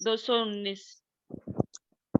219।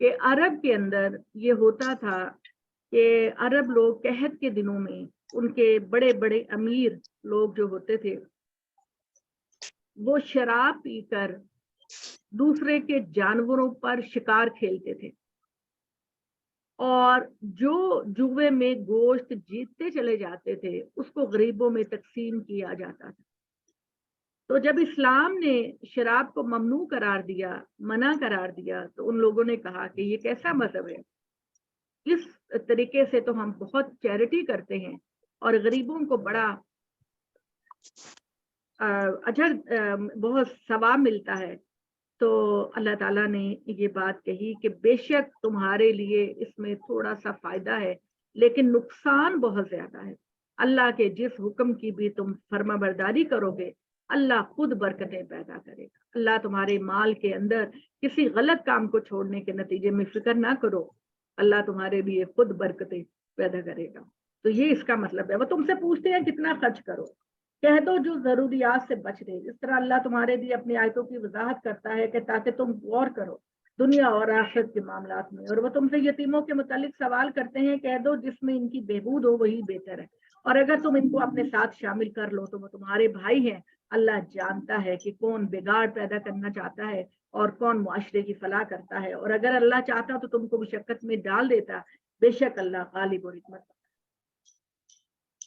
کہ عرب کے اندر یہ ہوتا تھا کہ عرب لوگ قحط کے دنوں میں ان کے بڑے بڑے امیر لوگ جو ہوتے تھے وہ شراب پی کر دوسرے کے جانوروں پر شکار کھیلتے تھے اور جو جوے میں گوشت جیتتے چلے جاتے تھے اس کو غریبوں میں تقسیم کیا جاتا تھا. تو جب اسلام نے شراب کو ممنوع قرار دیا، منع قرار دیا، تو ان لوگوں نے کہا کہ یہ کیسا مذہب ہے، اس طریقے سے تو ہم بہت چیریٹی کرتے ہیں اور غریبوں کو بڑا اجر بہت ثواب ملتا ہے. تو اللہ تعالیٰ نے یہ بات کہی کہ بے شک تمہارے لیے اس میں تھوڑا سا فائدہ ہے لیکن نقصان بہت زیادہ ہے. اللہ کے جس حکم کی بھی تم فرما برداری کرو گے اللہ خود برکتیں پیدا کرے گا. اللہ تمہارے مال کے اندر کسی غلط کام کو چھوڑنے کے نتیجے میں فکر نہ کرو، اللہ تمہارے لیے خود برکتیں پیدا کرے گا. تو یہ اس کا مطلب ہے. وہ تم سے پوچھتے ہیں کتنا خرچ کرو، کہہ دو جو ضروریات سے بچ رہے. اس طرح اللہ تمہارے لیے اپنی آیتوں کی وضاحت کرتا ہے کہ تاکہ تم غور کرو دنیا اور آخرت کے معاملات میں. اور وہ تم سے یتیموں کے متعلق سوال کرتے ہیں، کہہ دو جس میں ان کی بہبود ہو وہی بہتر ہے، اور اگر تم ان کو اپنے ساتھ شامل کر لو تو وہ تمہارے بھائی ہیں. اللہ جانتا ہے کہ کون بگاڑ پیدا کرنا چاہتا ہے اور کون معاشرے کی فلاح کرتا ہے، اور اگر اللہ چاہتا تو تم کو مشقت میں ڈال دیتا. بے شک اللہ غالب اور حکمت.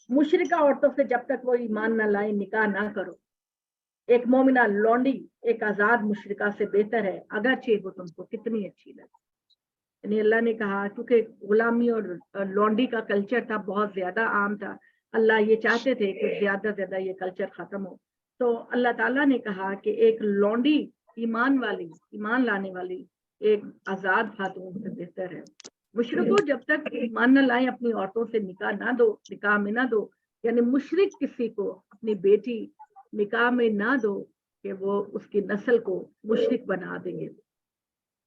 مشرکہ عورتوں سے جب تک وہ ایمان نہ لائیں نکاح نہ کرو. ایک مومنہ لونڈی ایک آزاد مشرکہ سے بہتر ہے اگرچہ وہ تم کو کتنی اچھی لگے. یعنی اللہ نے کہا کیونکہ غلامی اور لونڈی کا کلچر تھا بہت زیادہ عام تھا، اللہ یہ چاہتے تھے کہ زیادہ سے زیادہ یہ کلچر ختم ہو. تو اللہ تعالیٰ نے کہا کہ ایک لونڈی ایمان لانے والی ایک آزاد خاتون سے بہتر ہے. مشرکوں جب تک ایمان نہ لائیں اپنی عورتوں سے نکاح میں نہ دو. یعنی مشرک کسی کو اپنی بیٹی نکاح میں نہ دو کہ وہ اس کی نسل کو مشرک بنا دیں گے.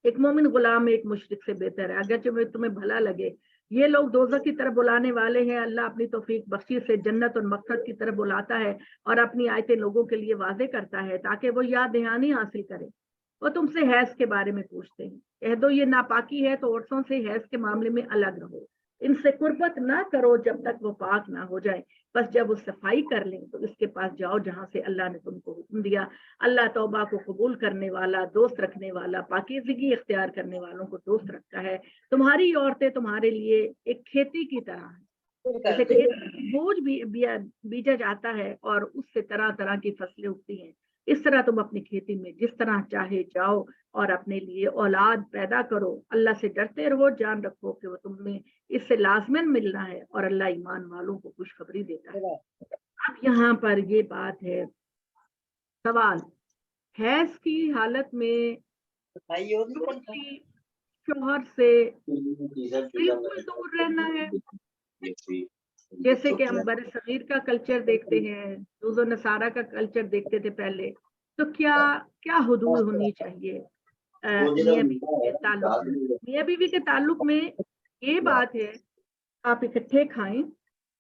ایک مومن غلام ایک مشرک سے بہتر ہے اگرچہ تمہیں بھلا لگے. یہ لوگ دوزخ کی طرف بلانے والے ہیں. اللہ اپنی توفیق بخشی سے جنت اور مغفرت کی طرف بلاتا ہے اور اپنی آیتیں لوگوں کے لیے واضح کرتا ہے تاکہ وہ یاد دہانی حاصل کرے. وہ تم سے حیض کے بارے میں پوچھتے ہیں، کہہ دو یہ ناپاکی ہے تو عورتوں سے حیض کے معاملے میں الگ رہو. ان سے قربت نہ کرو جب تک وہ پاک نہ ہو جائے. بس جب وہ صفائی کر لیں تو اس کے پاس جاؤ جہاں سے اللہ نے تم کو حکم دیا. اللہ توبہ کو قبول کرنے والا، دوست رکھنے والا، پاکیزگی اختیار کرنے والوں کو دوست رکھتا ہے. تمہاری عورتیں تمہارے لیے ایک کھیتی کی طرح ہیں، جیسے کھیت بوجھ بھی بیجا جاتا ہے اور اس سے طرح طرح کی فصلیں اگتی ہیں، اس طرح تم اپنی کھیتی میں جس طرح چاہے جاؤ اور اپنے لیے اولاد پیدا کرو. اللہ سے ڈرتے رہو، جان رکھو کہ وہ تمہیں اس سے لازمن ملنا ہے اور اللہ ایمان والوں کو خوشخبری دیتا ہے. اب یہاں پر یہ بات ہے، سوال حیض کی حالت میں شوہر سے بالکل دور رہنا ہے، جیسے کہ ہم بر صغیر کا کلچر دیکھتے ہیں، یہود و نصارہ کا کلچر دیکھتے تھے پہلے. تو کیا حدود ہونی چاہیے میاں بیوی کے تعلق میں؟ یہ بات ہے آپ اکٹھے کھائیں،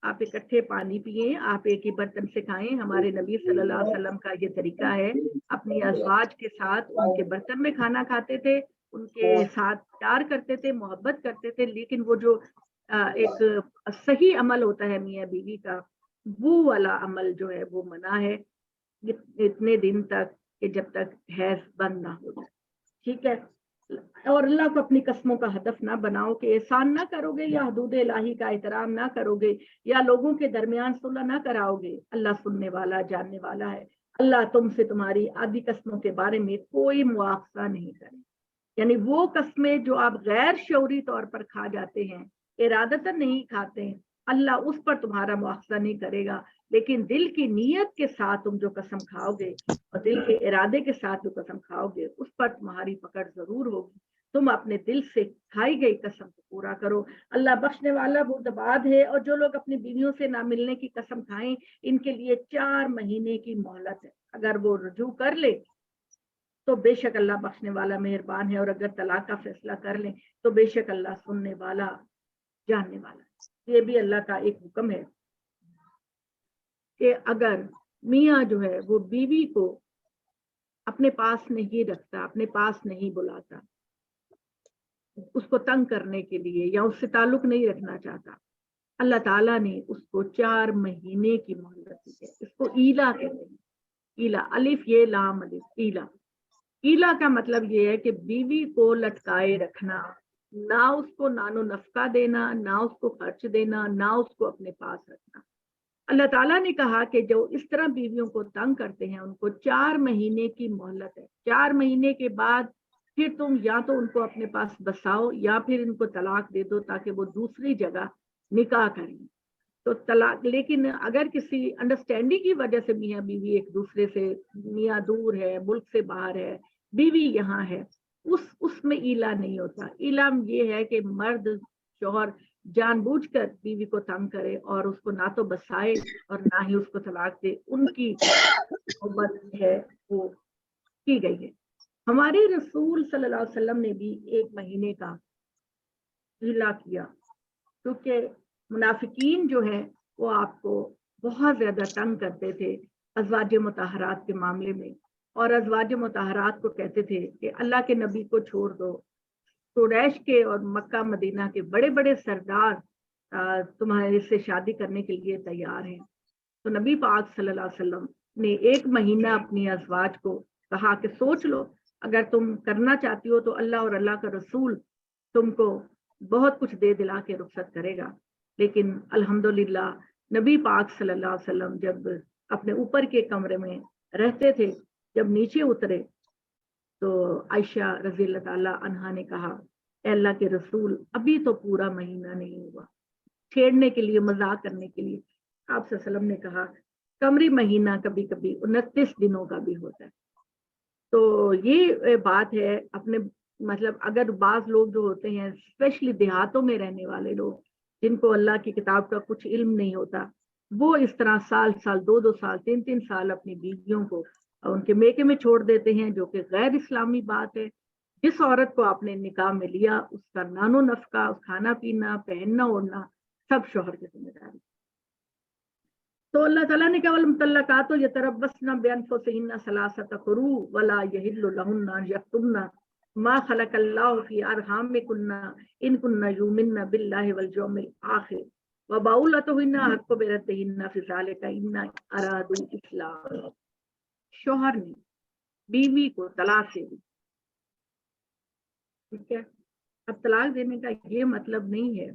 آپ اکٹھے پانی پیئیں، آپ ایک ہی برتن سے کھائیں. ہمارے نبی صلی اللہ علیہ وسلم کا یہ طریقہ ہے، اپنی ازواج کے ساتھ ان کے برتن میں کھانا کھاتے تھے، ان کے ساتھ پیار کرتے تھے، محبت کرتے تھے. لیکن وہ جو ایک صحیح عمل ہوتا ہے میاں بیوی کا، وہ والا عمل جو ہے وہ منع ہے اتنے دن تک کہ جب تک حیض بند نہ ہو جائے. ٹھیک ہے. اور اللہ کو اپنی قسموں کا ہدف نہ بناؤ کہ احسان نہ کرو گے یا حدود الہی کا احترام نہ کرو گے یا لوگوں کے درمیان صلح نہ کراؤ گے. اللہ سننے والا جاننے والا ہے. اللہ تم سے تمہاری آدھی قسموں کے بارے میں کوئی مواخذہ نہیں کرے. یعنی وہ قسمیں جو آپ غیر شعوری طور پر کھا جاتے ہیں، ارادتاً نہیں کھاتے ہیں، اللہ اس پر تمہارا مواخذہ نہیں کرے گا. لیکن دل کی نیت کے ساتھ تم جو قسم کھاؤ گے اور دل کے ارادے کے ساتھ جو قسم کھاؤ گے اس پر تمہاری پکڑ ضرور ہوگی. تم اپنے دل سے کھائی گئی قسم کو پورا کرو. اللہ بخشنے والا بردباد ہے. اور جو لوگ اپنی بیویوں سے نہ ملنے کی قسم کھائیں ان کے لیے 4 مہینے کی مہلت ہے. اگر وہ رجوع کر لے تو بے شک اللہ بخشنے والا مہربان ہے، اور اگر طلاق کا فیصلہ کر لیں تو بے شک اللہ سننے والا جاننے والا. یہ بھی اللہ کا ایک حکم ہے کہ اگر میاں جو ہے وہ بیوی کو اپنے پاس نہیں رکھتا، اپنے پاس نہیں بلاتا، اس کو تنگ کرنے کے لیے یا اس سے تعلق نہیں رکھنا چاہتا، اللہ تعالیٰ نے اس کو 4 مہینے کی مہلت دی ہے. اس کو ایلا کہتے ہیں. ایلا، الف یہ لام الف، ایلا. ایلا کا مطلب یہ ہے کہ بیوی کو لٹکائے رکھنا، نہ اس کو نان و نفقہ دینا، نہ اس کو خرچ دینا، نہ اس کو اپنے پاس رکھنا. اللہ تعالیٰ نے کہا کہ جو اس طرح بیویوں کو تنگ کرتے ہیں ان کو 4 مہینے کی مہلت ہے. 4 مہینے کے بعد پھر تم یا تو ان کو اپنے پاس بساؤ یا پھر ان کو طلاق دے دو تاکہ وہ دوسری جگہ نکاح کریں. تو طلاق، لیکن اگر کسی انڈرسٹینڈنگ کی وجہ سے میاں بیوی ایک دوسرے سے، میاں دور ہے، ملک سے باہر ہے، بیوی یہاں ہے، اس میں ایلا نہیں ہوتا. ایلا یہ ہے کہ مرد شوہر جان بوجھ کر بیوی کو تنگ کرے اور اس کو نہ تو بسائے اور نہ ہی اس کو طلاق دے. ان کی محبت ہے وہ کی گئی ہے. ہمارے رسول صلی اللہ علیہ وسلم نے بھی 1 مہینے کا ایلا کیا، کیونکہ منافقین جو ہیں وہ آپ کو بہت زیادہ تنگ کرتے تھے ازواج مطہرات کے معاملے میں، اور ازواج مطہرات کو کہتے تھے کہ اللہ کے نبی کو چھوڑ دو، قریش کے اور مکہ مدینہ کے بڑے بڑے سردار تمہارے سے شادی کرنے کے لیے تیار ہیں. تو نبی پاک صلی اللہ علیہ وسلم نے 1 مہینہ اپنی ازواج کو کہا کہ سوچ لو، اگر تم کرنا چاہتی ہو تو اللہ اور اللہ کا رسول تم کو بہت کچھ دے دلا کے رخصت کرے گا. لیکن الحمدللہ نبی پاک صلی اللہ علیہ وسلم جب اپنے اوپر کے کمرے میں رہتے تھے، جب نیچے اترے تو عائشہ رضی اللہ تعالیٰ عنہا نے کہا، اے اللہ کے رسول ابھی تو پورا مہینہ نہیں ہوا. چھیڑنے کے لیے، مذاق کرنے کے لیے آپ صلی اللہ علیہ وسلم نے کہا قمری مہینہ کبھی کبھی 29 دنوں کا بھی ہوتا ہے. تو یہ بات ہے. اپنے مطلب اگر بعض لوگ جو ہوتے ہیں اسپیشلی دیہاتوں میں رہنے والے لوگ جن کو اللہ کی کتاب کا کچھ علم نہیں ہوتا، وہ اس طرح سال 2 سال 3 سال اپنی بیویوں کو ان کے میکے میں چھوڑ دیتے ہیں، جو کہ غیر اسلامی بات ہے. جس عورت کو آپ نے نکاح میں لیا اس کا نان و نفقہ، کھانا پینا، پہننا اوڑھنا سب شوہر کی ذمہ داری. تو اللہ تعالیٰ نے کہا والمطلقات یتربصن بانفسہن ثلاثۃ قروء ولا یحل لہن ان یکتمن ما خلق اللہ فی ارحامکن ان کن یؤمن باللہ والیوم الآخر وبعولتہن حق بردہن فی ذلک ان ارادوا اصلاحا. شوہر نے بیوی کو طلاق دے دی، ٹھیک ہے. اب طلاق دینے کا یہ مطلب نہیں ہے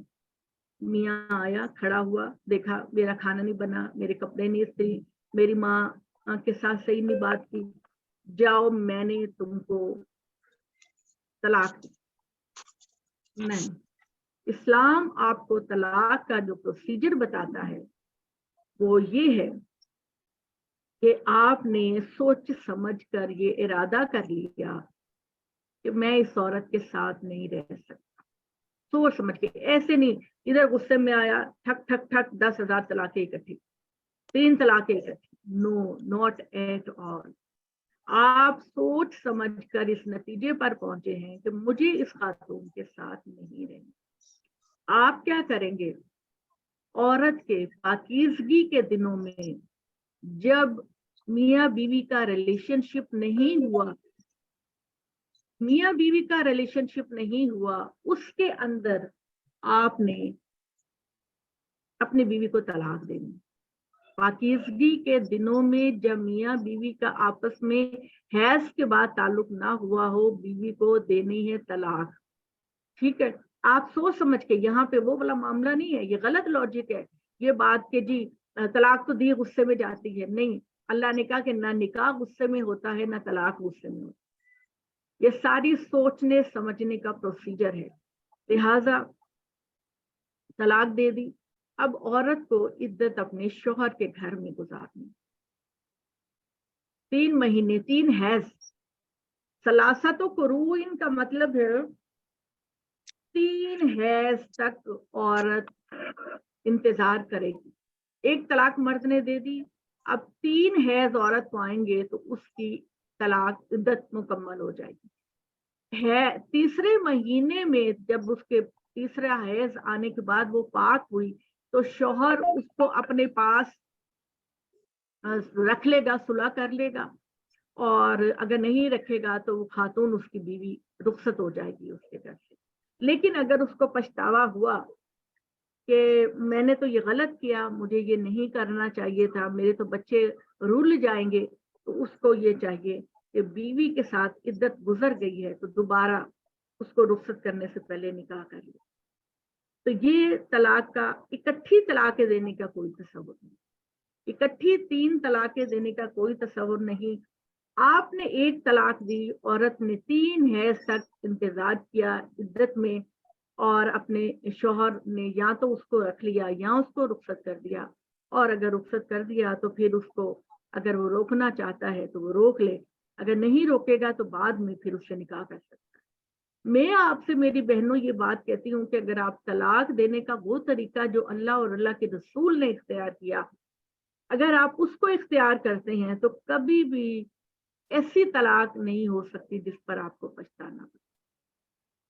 میاں آیا، کھڑا ہوا، دیکھا میرا کھانا نہیں بنا، میرے کپڑے نہیں استری، میری ماں کے ساتھ صحیح نہیں بات کی، جاؤ میں نے تم کو طلاق دی. نہیں، اسلام آپ کو طلاق کا جو پروسیجر بتاتا ہے وہ یہ ہے کہ آپ نے سوچ سمجھ کر یہ ارادہ کر لیا کہ میں اس عورت کے ساتھ نہیں رہ سکتا. سوچ سمجھ کے، ایسے نہیں ادھر غصے میں آیا ٹھک ٹھک ٹھک 10,000 طلاقیں اکٹھی، 3 طلاقیں اکٹھی. نو، ناٹ ایٹ آل. آپ سوچ سمجھ کر اس نتیجے پر پہنچے ہیں کہ مجھے اس خاتون کے ساتھ نہیں رہنا. آپ کیا کریں گے؟ عورت کے پاکیزگی کے دنوں میں جب میاں بیوی کا ریلیشن شپ نہیں ہوا، میاں بیوی کا ریلیشن شپ نہیں ہوا، اس کے اندر آپ نے اپنی بیوی کو طلاق دینی. پاکیزگی کے دنوں میں جب میاں بیوی کا آپس میں حیض کے بعد تعلق نہ ہوا ہو، بیوی کو دینی ہے طلاق. ٹھیک ہے. آپ سوچ سمجھ کے، یہاں پہ وہ والا معاملہ نہیں ہے، یہ غلط لاجک ہے یہ بات کہ جی طلاق تو دی غصے میں جاتی ہے. نہیں، اللہ نے کہا کہ نہ نکاح غصے میں ہوتا ہے نہ طلاق غصے میں ہوتا ہے. یہ ساری سوچنے سمجھنے کا پروسیجر ہے. لہذا طلاق دے دی. اب عورت کو عدت اپنے شوہر کے گھر میں گزارنی. 3 مہینے، 3 حیض. ثلاثۃ قروء کا مطلب ہے 3 حیض تک عورت انتظار کرے گی. 1 طلاق مرد نے دے دی، اب 3 حیض عورت کو آئیں گے تو اس کی طلاق عدت مکمل ہو جائے گی. تیسرے مہینے میں جب اس کے تیسرا حیض آنے کے بعد وہ پاک ہوئی تو شوہر اس کو اپنے پاس رکھ لے گا، صلح کر لے گا، اور اگر نہیں رکھے گا تو وہ خاتون اس کی بیوی رخصت ہو جائے گی اس کے گھر سے. لیکن اگر اس کو پچھتاوا ہوا کہ میں نے تو یہ غلط کیا، مجھے یہ نہیں کرنا چاہیے تھا، میرے تو بچے رول جائیں گے، تو اس کو یہ چاہیے کہ بیوی کے ساتھ عدت گزر گئی ہے تو دوبارہ اس کو رخصت کرنے سے پہلے نکاح کر لے۔ تو یہ طلاق کا، اکٹھی طلاقیں دینے کا کوئی تصور نہیں، اکٹھی 3 طلاقیں دینے کا کوئی تصور نہیں۔ آپ نے 1 طلاق دی، عورت نے 3 حیض تک انتظار کیا عدت میں، اور اپنے شوہر نے یا تو اس کو رکھ لیا یا اس کو رخصت کر دیا، اور اگر رخصت کر دیا تو پھر اس کو اگر وہ روکنا چاہتا ہے تو وہ روک لے، اگر نہیں روکے گا تو بعد میں پھر اس سے نکاح کر سکتا ہے۔ میں آپ سے میری بہنوں یہ بات کہتی ہوں کہ اگر آپ طلاق دینے کا وہ طریقہ جو اللہ اور اللہ کے رسول نے اختیار کیا، اگر آپ اس کو اختیار کرتے ہیں تو کبھی بھی ایسی طلاق نہیں ہو سکتی جس پر آپ کو پچھتانا پڑے۔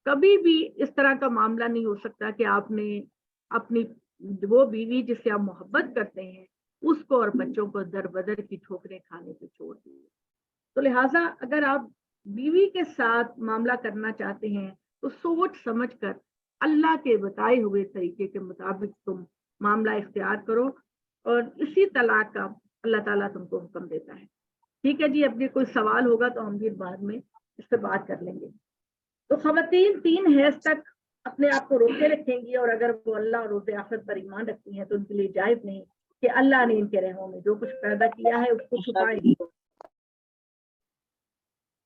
کبھی بھی اس طرح کا معاملہ نہیں ہو سکتا کہ آپ نے اپنی وہ بیوی جس سے آپ محبت کرتے ہیں اس کو اور بچوں کو در بدر کی ٹھوکریں کھانے پہ چھوڑ دیے۔ تو لہٰذا اگر آپ بیوی کے ساتھ معاملہ کرنا چاہتے ہیں تو سوچ سمجھ کر اللہ کے بتائے ہوئے طریقے کے مطابق تم معاملہ اختیار کرو، اور اسی طلاق کا اللہ تعالیٰ تم کو حکم دیتا ہے۔ ٹھیک ہے جی، اب کوئی سوال ہوگا تو ہم بھی بعد میں اس پہ بات کر لیں گے۔ تو خواتین 3 حیض تک اپنے آپ کو روکے رکھیں گی، اور اگر وہ اللہ اور روز آخرت پر ایمان رکھتی ہیں تو ان کے لیے جائز نہیں کہ اللہ نے ان کے رحموں میں جو کچھ پیدا کیا ہے اس کو چھپائے گی،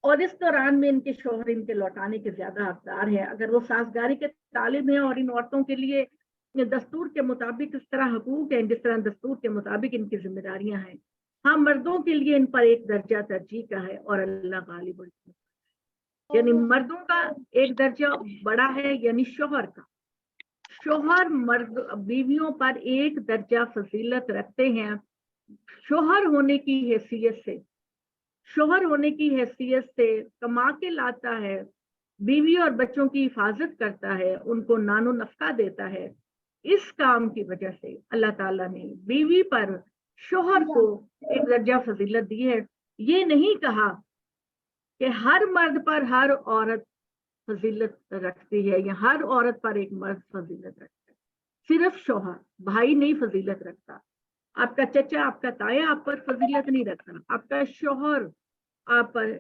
اور اس دوران میں ان کے شوہر ان کے لوٹانے کے زیادہ حقدار ہیں۔ اگر وہ سازگاری کے طالب ہیں اور ان عورتوں کے لیے دستور کے مطابق اس طرح حقوق ہیں جس طرح دستور کے مطابق ان کی ذمہ داریاں ہیں، ہاں مردوں کے لیے ان پر 1 درجہ ترجیح کا ہے، اور اللہ غالب ہے، یعنی مردوں کا 1 درجہ بڑا ہے، یعنی شوہر کا۔ شوہر مرد بیویوں پر 1 درجہ فضیلت رکھتے ہیں، شوہر ہونے کی حیثیت سے، شوہر ہونے کی حیثیت سے کما کے لاتا ہے، بیوی اور بچوں کی حفاظت کرتا ہے، ان کو نان و نفقہ دیتا ہے۔ اس کام کی وجہ سے اللہ تعالیٰ نے بیوی پر شوہر کو 1 درجہ فضیلت دی ہے۔ یہ نہیں کہا کہ ہر مرد پر ہر عورت فضیلت رکھتی ہے یا ہر عورت پر ایک مرد فضیلت رکھتا ہے، صرف شوہر، بھائی نہیں فضیلت رکھتا، آپ کا چچا، آپ کا تایا آپ پر فضیلت نہیں رکھتا، آپ کا شوہر آپ پر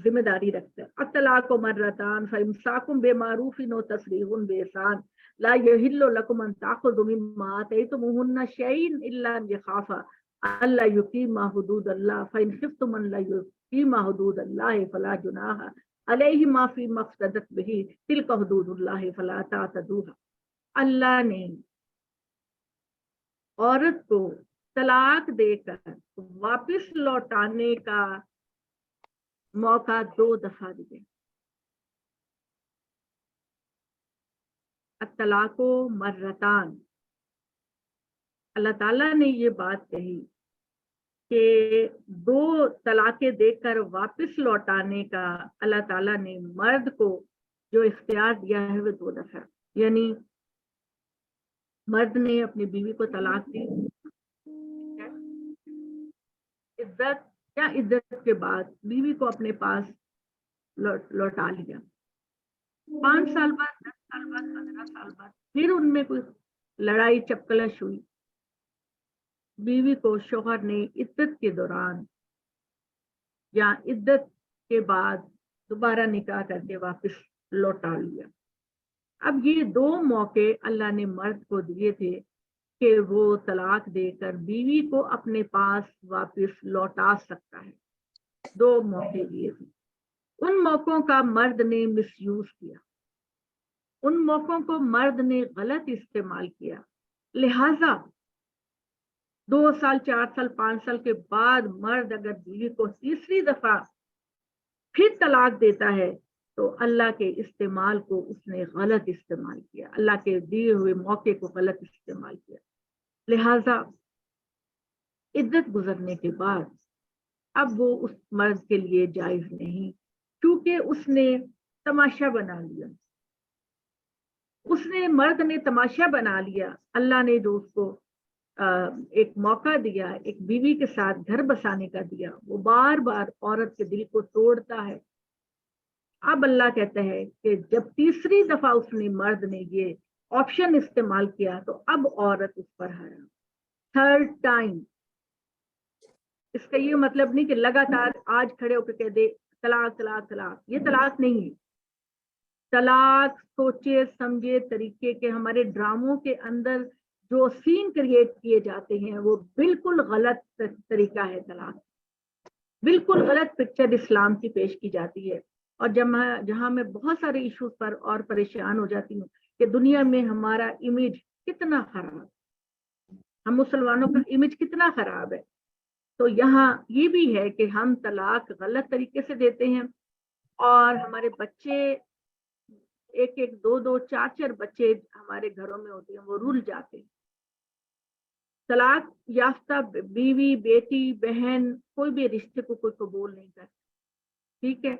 ذمہ داری رکھتا ہے۔ الطلاق مرتان فامساک بمعروف و تسریح باحسان لا یحل لکم ان تاخذوا مما آتیتموہن شیئا الا ان یخافا الا یقیما حدود اللہ فان خفتم ان لا یقیما حدود اللہ فلا جناح علیہما فیما افتدت بہ تلک حدود اللہ فلا تعتدوها۔ اللہ نے عورت کو طلاق دے کر واپس لوٹانے کا موقع 2 دفعہ دیے۔ الطلاق مرتان، اللہ تعالیٰ نے یہ بات کہی کہ 2 طلاقیں دے کر واپس لوٹانے کا اللہ تعالیٰ نے مرد کو جو اختیار دیا ہے وہ 2 دفعہ، یعنی مرد نے اپنی بیوی کو طلاق دی عدت یا عدت کے بعد بیوی کو اپنے پاس لوٹا لیا، 5 سال بعد، 10 سال بعد، 15 سال بعد پھر ان میں کوئی لڑائی چپکلش ہوئی، بیوی کو شوہر نے عدت کے دوران یا عدت کے بعد دوبارہ نکاح کر کے واپس لوٹا لیا۔ اب یہ 2 موقع اللہ نے مرد کو دیے تھے کہ وہ طلاق دے کر بیوی کو اپنے پاس واپس لوٹا سکتا ہے، 2 موقع دیے تھے۔ ان موقعوں کا مرد نے مس یوز کیا، ان موقعوں کو مرد نے غلط استعمال کیا، لہذا 2 سال، 4 سال، 5 سال کے بعد مرد اگر بیوی کو تیسری دفعہ پھر طلاق دیتا ہے تو اللہ کے استعمال کو اس نے غلط استعمال کیا، اللہ کے دیے ہوئے موقع کو غلط استعمال کیا، لہذا عدت گزرنے کے بعد اب وہ اس مرد کے لیے جائز نہیں، کیونکہ اس نے تماشا بنا لیا، اس نے مرد نے تماشا بنا لیا۔ اللہ نے جو اس کو ایک موقع دیا، ایک بیوی کے ساتھ گھر بسانے کا دیا، وہ بار بار عورت کے دل کو توڑتا ہے، اب اللہ کہتا ہے کہ جب تیسری دفعہ اس نے مرد نے یہ آپشن استعمال کیا تو اب عورت اس پر حرام. Third time. اس کا یہ مطلب نہیں کہ لگاتار آج کھڑے ہو کے کہہ دے طلاق طلاق طلاق. یہ طلاق نہیں ہے. طلاق سوچے سمجھے طریقے کے ہمارے ڈراموں کے اندر جو سین کریٹ کیے جاتے ہیں وہ بالکل غلط طریقہ ہے. طلاق بالکل غلط پکچر اسلام کی پیش کی جاتی ہے. اور جہاں میں بہت سارے ایشوز پر اور پریشان ہو جاتی ہوں کہ دنیا میں ہمارا امیج کتنا خراب، ہم مسلمانوں کا امیج کتنا خراب ہے. تو یہاں یہ بھی ہے کہ ہم طلاق غلط طریقے سے دیتے ہیں اور ہمارے بچے ایک ایک دو دو چار چار بچے ہمارے گھروں میں ہوتے ہیں وہ رول جاتے ہیں. طلاق یافتہ بیوی بیٹی بہن کوئی بھی رشتے کو کوئی قبول نہیں کرتا. ٹھیک ہے،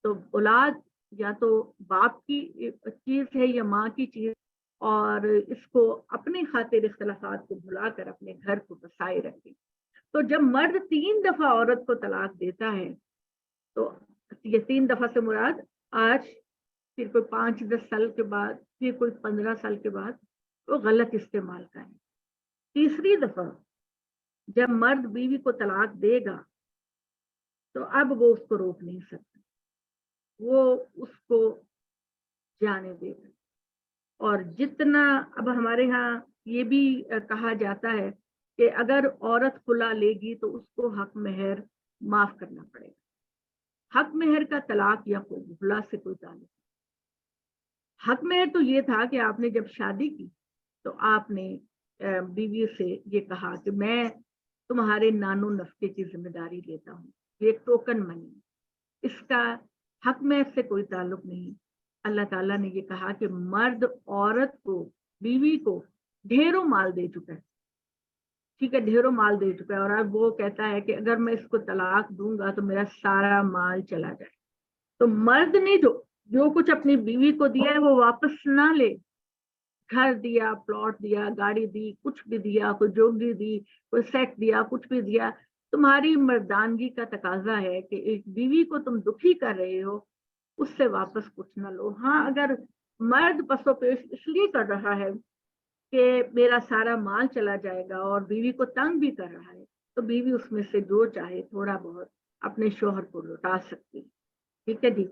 تو اولاد یا تو باپ کی چیز ہے یا ماں کی چیز، اور اس کو اپنے خاطر اختلافات کو بھلا کر اپنے گھر کو بسائے رکھے. تو جب مرد 3 دفعہ عورت کو طلاق دیتا ہے تو یہ 3 دفعہ سے مراد آج، پھر کوئی 5-10 سال کے بعد، پھر کوئی 15 سال کے بعد وہ غلط استعمال کا ہے. تیسری دفعہ جب مرد بیوی کو طلاق دے گا تو اب وہ اس کو روک نہیں سکتا، وہ اس کو جانے دے گا. اور جتنا اب ہمارے ہاں یہ بھی کہا جاتا ہے کہ اگر عورت خلا لے گی تو اس کو حق مہر معاف کرنا پڑے گا. حق مہر کا طلاق یا خلا سے کوئی تعلق نہیں. حق مہر تو یہ تھا کہ آپ نے جب شادی کی تو آپ نے بیوی سے یہ کہا کہ میں تمہارے نانو نفقے کی ذمہ داری لیتا ہوں، یہ ایک ٹوکن منی. اس کا حق مہر سے کوئی تعلق نہیں. اللہ تعالیٰ نے یہ کہا کہ مرد عورت کو، بیوی کو ڈھیروں مال دے چکا ہے. ٹھیک ہے، ڈھیروں مال دے چکا ہے، اور اب وہ کہتا ہے کہ اگر میں اس کو طلاق دوں گا تو میرا سارا مال چلا جائے. تو مرد نے جو کچھ اپنی بیوی کو دیا ہے وہ واپس نہ لے. گھر دیا، پلاٹ دیا، گاڑی دی، کچھ بھی دیا، کوئی جوگری دی، کوئی سیٹ دیا، کچھ بھی دیا. تمہاری مردانگی کا تقاضا ہے کہ ایک بیوی کو تم دکھی کر رہے ہو اس سے واپس کچھ نہ لو. ہاں اگر مرد پسو پیش اس لیے کر رہا ہے کہ میرا سارا مال چلا جائے گا اور بیوی کو تنگ بھی کر رہا ہے تو بیوی اس میں سے جو چاہے تھوڑا بہت اپنے شوہر کو لوٹا سکتی. ٹھیک ہے جی،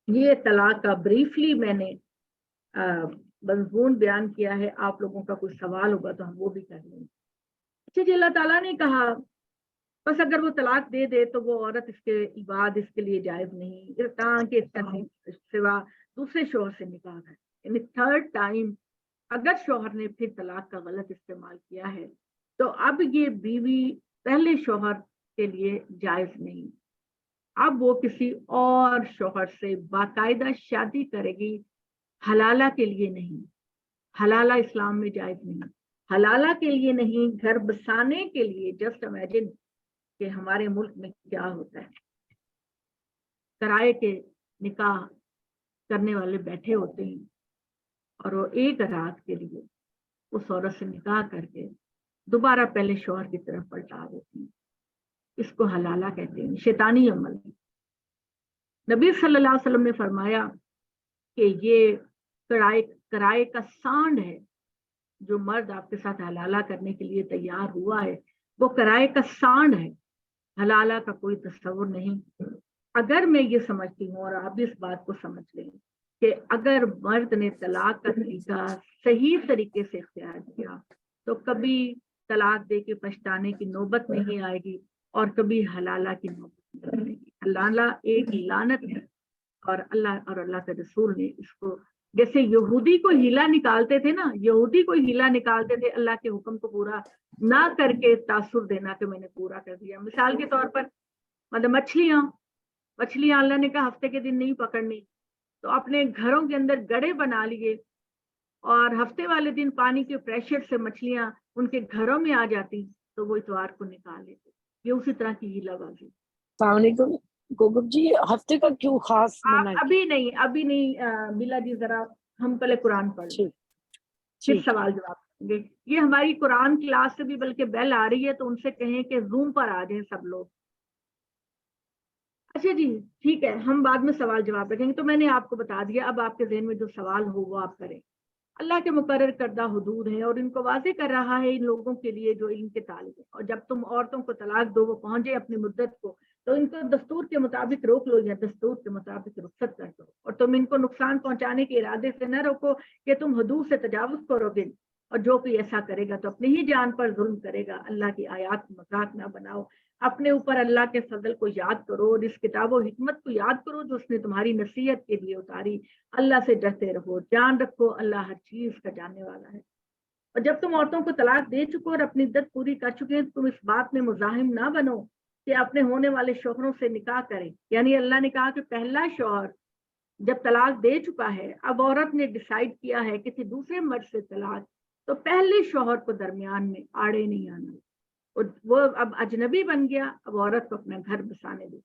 یہ طلاق کا بریفلی میں نے مضمون بیان کیا ہے. آپ لوگوں کا کوئی سوال ہوگا تو ہم وہ بھی کر لیں گے. اچھا جی، اللہ تعالیٰ نے کہا بس اگر وہ طلاق دے دے تو وہ عورت اس کے بعد اس کے لیے جائز نہیں کہ سوا دوسرے شوہر سے نکاح ہے. یعنی تھرڈ ٹائم اگر شوہر نے پھر طلاق کا غلط استعمال کیا ہے تو اب یہ بیوی پہلے شوہر کے لیے جائز نہیں. اب وہ کسی اور شوہر سے باقاعدہ شادی کرے گی، حلالہ کے لیے نہیں. حلالہ اسلام میں جائز نہیں، حلالہ کے لیے نہیں، گھر بسانے کے لیے. جسٹ امیجن کہ ہمارے ملک میں کیا ہوتا ہے، کرائے کے نکاح کرنے والے بیٹھے ہوتے ہیں اور وہ ایک رات کے لیے اس عورت سے نکاح کر کے دوبارہ پہلے شوہر کی طرف پلٹا دیتے ہیں. اس کو حلالہ کہتے ہیں، شیطانی عمل ہے. نبی صلی اللہ علیہ وسلم نے فرمایا کہ یہ کرائے کا سانڈ ہے. جو مرد آپ کے ساتھ حلالہ کرنے کے لیے تیار ہوا ہے وہ کرائے کا سانڈ ہے، حلالہ کا کوئی تصور نہیں. اگر میں یہ سمجھتی ہوں اور آپ بھی اس بات کو سمجھ لیں کہ اگر مرد نے طلاق کا طریقہ صحیح طریقے سے اختیار کیا تو کبھی طلاق دے کے پچھتانے کی نوبت نہیں آئے گی اور کبھی حلالہ کی نوبت نہیں آئے گی. حلالہ ایک لعنت ہے اور اللہ کے رسول نے اس کو، جیسے یہودی کو ہیلا نکالتے تھے نا، یہودی کو ہیلا نکالتے تھے اللہ کے حکم کو پورا نہ کر کے تاثر دینا کہ میں نے پورا کر دیا. مثال کے طور پر مطلب مچھلیاں اللہ نے کہا ہفتے کے دن نہیں پکڑنی، تو اپنے گھروں کے اندر گڑے بنا لیے اور ہفتے والے دن پانی کے پریشر سے مچھلیاں ان کے گھروں میں آ جاتی تو وہ اتوار کو نکال لیتے. یہ اسی طرح کی ہیلا بازی. السلام علیکم گوگب جی، ہفتے کا کیوں خاص آپ منع ابھی نہیں بلا جی، ذرا ہم پہلے قرآن پڑھ لیں پھر سوال جواب کریں گے. یہ ہماری قرآن کلاس سے بھی بلکہ بیل آ رہی ہے تو ان سے کہیں کہ زوم پر آ جائیں سب لوگ. اچھا جی ٹھیک ہے، ہم بعد میں سوال جواب رکھیں گے، تو میں نے آپ کو بتا دیا، اب آپ کے ذہن میں جو سوال ہو وہ آپ کریں۔ اللہ کے مقرر کردہ حدود ہیں اور ان کو واضح کر رہا ہے ان لوگوں کے لیے جو علم کے طالب ہیں، اور جب تم عورتوں کو طلاق دو وہ پہنچے اپنی مدت کو تو ان کو دستور کے مطابق روک لو یا دستور کے مطابق رخصت کر دو، اور تم ان کو نقصان پہنچانے کے ارادے سے نہ روکو کہ تم حدود سے تجاوز کرو گے، اور جو کوئی ایسا کرے گا تو اپنی ہی جان پر ظلم کرے گا۔ اللہ کی آیات کو مذاق نہ بناؤ، اپنے اوپر اللہ کے فضل کو یاد کرو اور اس کتاب و حکمت کو یاد کرو جو اس نے تمہاری نصیحت کے لیے اتاری۔ اللہ سے ڈرتے رہو، جان رکھو اللہ ہر چیز کا جاننے والا ہے۔ اور جب تم عورتوں کو طلاق دے چکو اور اپنی عدت پوری کر چکے ہیں، تم اس بات میں مزاحم نہ بنو کہ اپنے ہونے والے شوہروں سے نکاح کریں۔ یعنی اللہ نے کہا کہ پہلا شوہر جب طلاق دے چکا ہے، اب عورت نے ڈیسائیڈ کیا ہے کسی دوسرے مرد سے طلاق، تو پہلے شوہر کو درمیان میں آڑے نہیں آنا، اور وہ اب اجنبی بن گیا، اب عورت کو اپنا گھر بسانے دو۔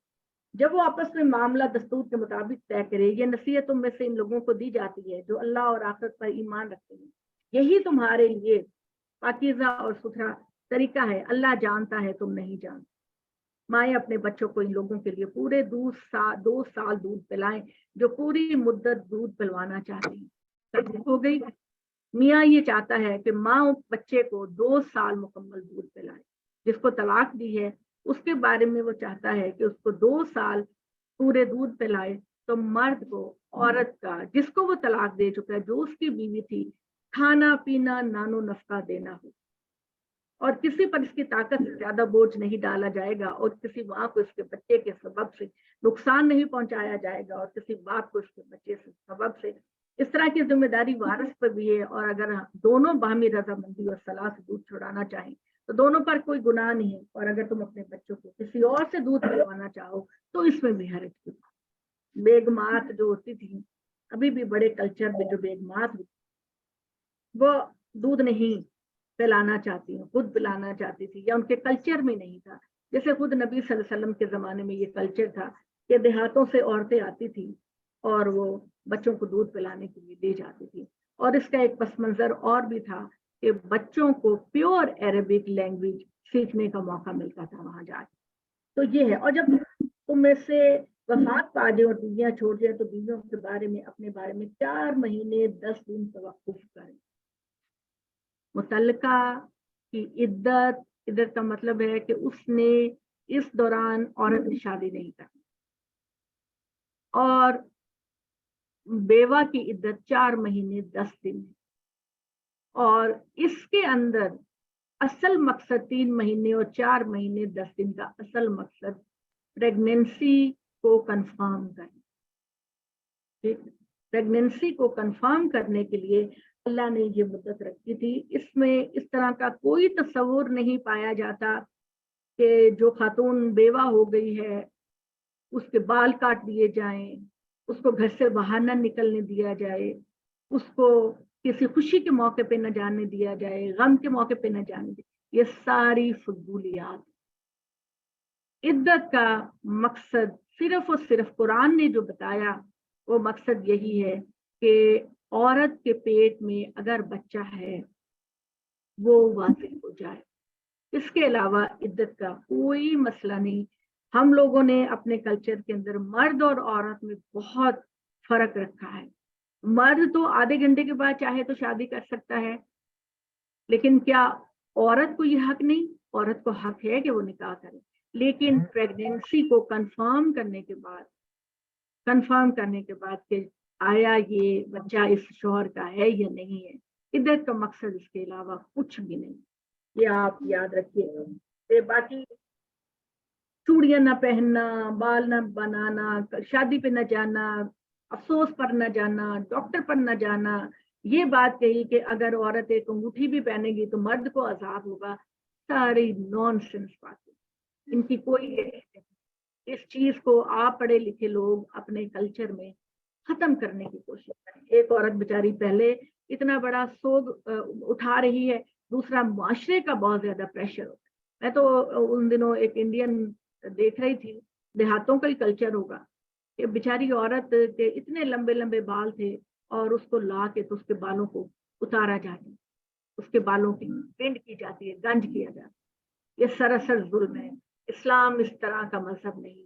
جب وہ آپس میں معاملہ دستور کے مطابق طے کرے، یہ نصیحت تم میں سے ان لوگوں کو دی جاتی ہے جو اللہ اور آخرت پر ایمان رکھتے ہیں، یہی تمہارے لیے پاکیزہ اور ستھرا طریقہ ہے، اللہ جانتا ہے تم نہیں جانتے۔ مائیں اپنے بچوں کو ان لوگوں کے لیے پورے 2 سال دودھ پلائیں جو پوری مدت دودھ پلوانا چاہتی ہیں۔ ہو گئی، میاں یہ چاہتا ہے کہ ماں بچے کو 2 سال مکمل دودھ پلائے۔ جس کو طلاق دی ہے اس کے بارے میں وہ چاہتا ہے کہ اس کو 2 سال پورے دودھ پلائے، تو مرد کو عورت کا جس کو وہ طلاق دے چکا ہے، جو اس کی بیوی تھی، کھانا پینا نانو نفقہ دینا ہو، اور کسی پر اس کی طاقت سے زیادہ بوجھ نہیں ڈالا جائے گا، اور کسی ماں کو اس کے بچے کے سبب سے نقصان نہیں پہنچایا جائے گا، اور کسی باپ کو اس کے بچے سے سبب سے۔ اس طرح کی ذمہ داری وارث پر بھی ہے، اور اگر دونوں باہمی رضامندی اور صلاح سے دودھ چھڑانا چاہیں تو دونوں پر کوئی گناہ نہیں ہے، اور اگر تم اپنے بچوں کو کسی اور سے دودھ پلوانا چاہو تو اس میں بھی حرج کی بات۔ بیگمات جو ہوتی تھی، ابھی بھی بڑے کلچر میں جو بیگمات ہوتی وہ دودھ نہیں پلانا چاہتی ہیں، خود پلانا چاہتی تھی، یا ان کے کلچر میں نہیں تھا۔ جیسے خود نبی صلی اللہ علیہ وسلم کے زمانے میں یہ کلچر تھا کہ دیہاتوں سے عورتیں آتی تھیں اور وہ بچوں کو دودھ پلانے کے لیے دے جاتی تھی، اور اس کا ایک پس منظر اور بھی تھا کہ بچوں کو پیور عربک لینگویج سیکھنے کا موقع ملتا تھا وہاں جا کے۔ تو یہ ہے، اور جب تم میں سے وفات پا جائے اور بیویاں چھوڑ جائے تو بیویوں کے بارے میں اپنے بارے میں 4 مہینے 10 دن توقف کریں۔ متعلقہ کی عدت کا مطلب ہے کہ اس نے اس دوران عورت کی شادی نہیں کرنی، اور بیوہ کی عدت 4 مہینے 10 دن ہے، اور اس کے اندر اصل مقصد 3 مہینے اور 4 مہینے 10 دن کا اصل مقصد پریگنینسی کو کنفرم کرنا۔ پریگنینسی کو کنفرم کرنے کے لیے اللہ نے یہ مدت رکھی تھی۔ اس میں اس طرح کا کوئی تصور نہیں پایا جاتا کہ جو خاتون بیوہ ہو گئی ہے اس کے بال کاٹ دیے جائیں، اس کو گھر سے باہر نہ نکلنے دیا جائے، اس کو کسی خوشی کے موقع پہ نہ جانے دیا جائے، غم کے موقع پہ نہ جانے دیا، یہ ساری فضولیات۔ عدت کا مقصد صرف اور صرف قرآن نے جو بتایا وہ مقصد یہی ہے کہ عورت کے پیٹ میں اگر بچہ ہے وہ واضح ہو جائے، اس کے علاوہ عدت کا کوئی مسئلہ نہیں۔ ہم لوگوں نے اپنے کلچر کے اندر مرد اور عورت میں بہت فرق رکھا ہے۔ مرد تو آدھے گھنٹے کے بعد چاہے تو شادی کر سکتا ہے، لیکن کیا عورت کو یہ حق نہیں؟ عورت کو حق ہے کہ وہ نکاح کرے، لیکن پریگنینسی کو کنفرم کرنے کے بعد کہ آیا یہ بچہ اس شوہر کا ہے یا نہیں ہے، عدت کا مقصد اس کے علاوہ کچھ بھی نہیں، یہ آپ یاد رکھیے۔ باقی چوڑیاں نہ پہننا، بال نہ بنانا، شادی پہ نہ جانا، افسوس پر نہ جانا، ڈاکٹر پر نہ جانا، یہ بات کہی کہ اگر عورت ایک انگوٹھی بھی پہنے گی تو مرد کو عذاب ہوگا، ساری نان سینس باتیں، ان کی کوئی نہیں۔ اس چیز کو آپ پڑھے لکھے لوگ اپنے کلچر میں ختم کرنے کی کوشش کریں۔ ایک عورت بیچاری پہلے اتنا بڑا سوگ اٹھا رہی ہے، دوسرا معاشرے کا بہت زیادہ پریشر ہوتا ہے۔ میں تو ان دنوں ایک انڈین دیکھ رہی تھی، دیہاتوں کا ہی کلچر ہوگا، کہ بیچاری عورت کے اتنے لمبے لمبے بال تھے اور اس کو لا کے تو اس کے بالوں کو اتارا جاتا ہے، اس کے بالوں کی پینٹ کی جاتی ہے، گنج کیا جاتا ہے۔ یہ سراسر ظلم ہے، اسلام اس طرح کا مذہب نہیں۔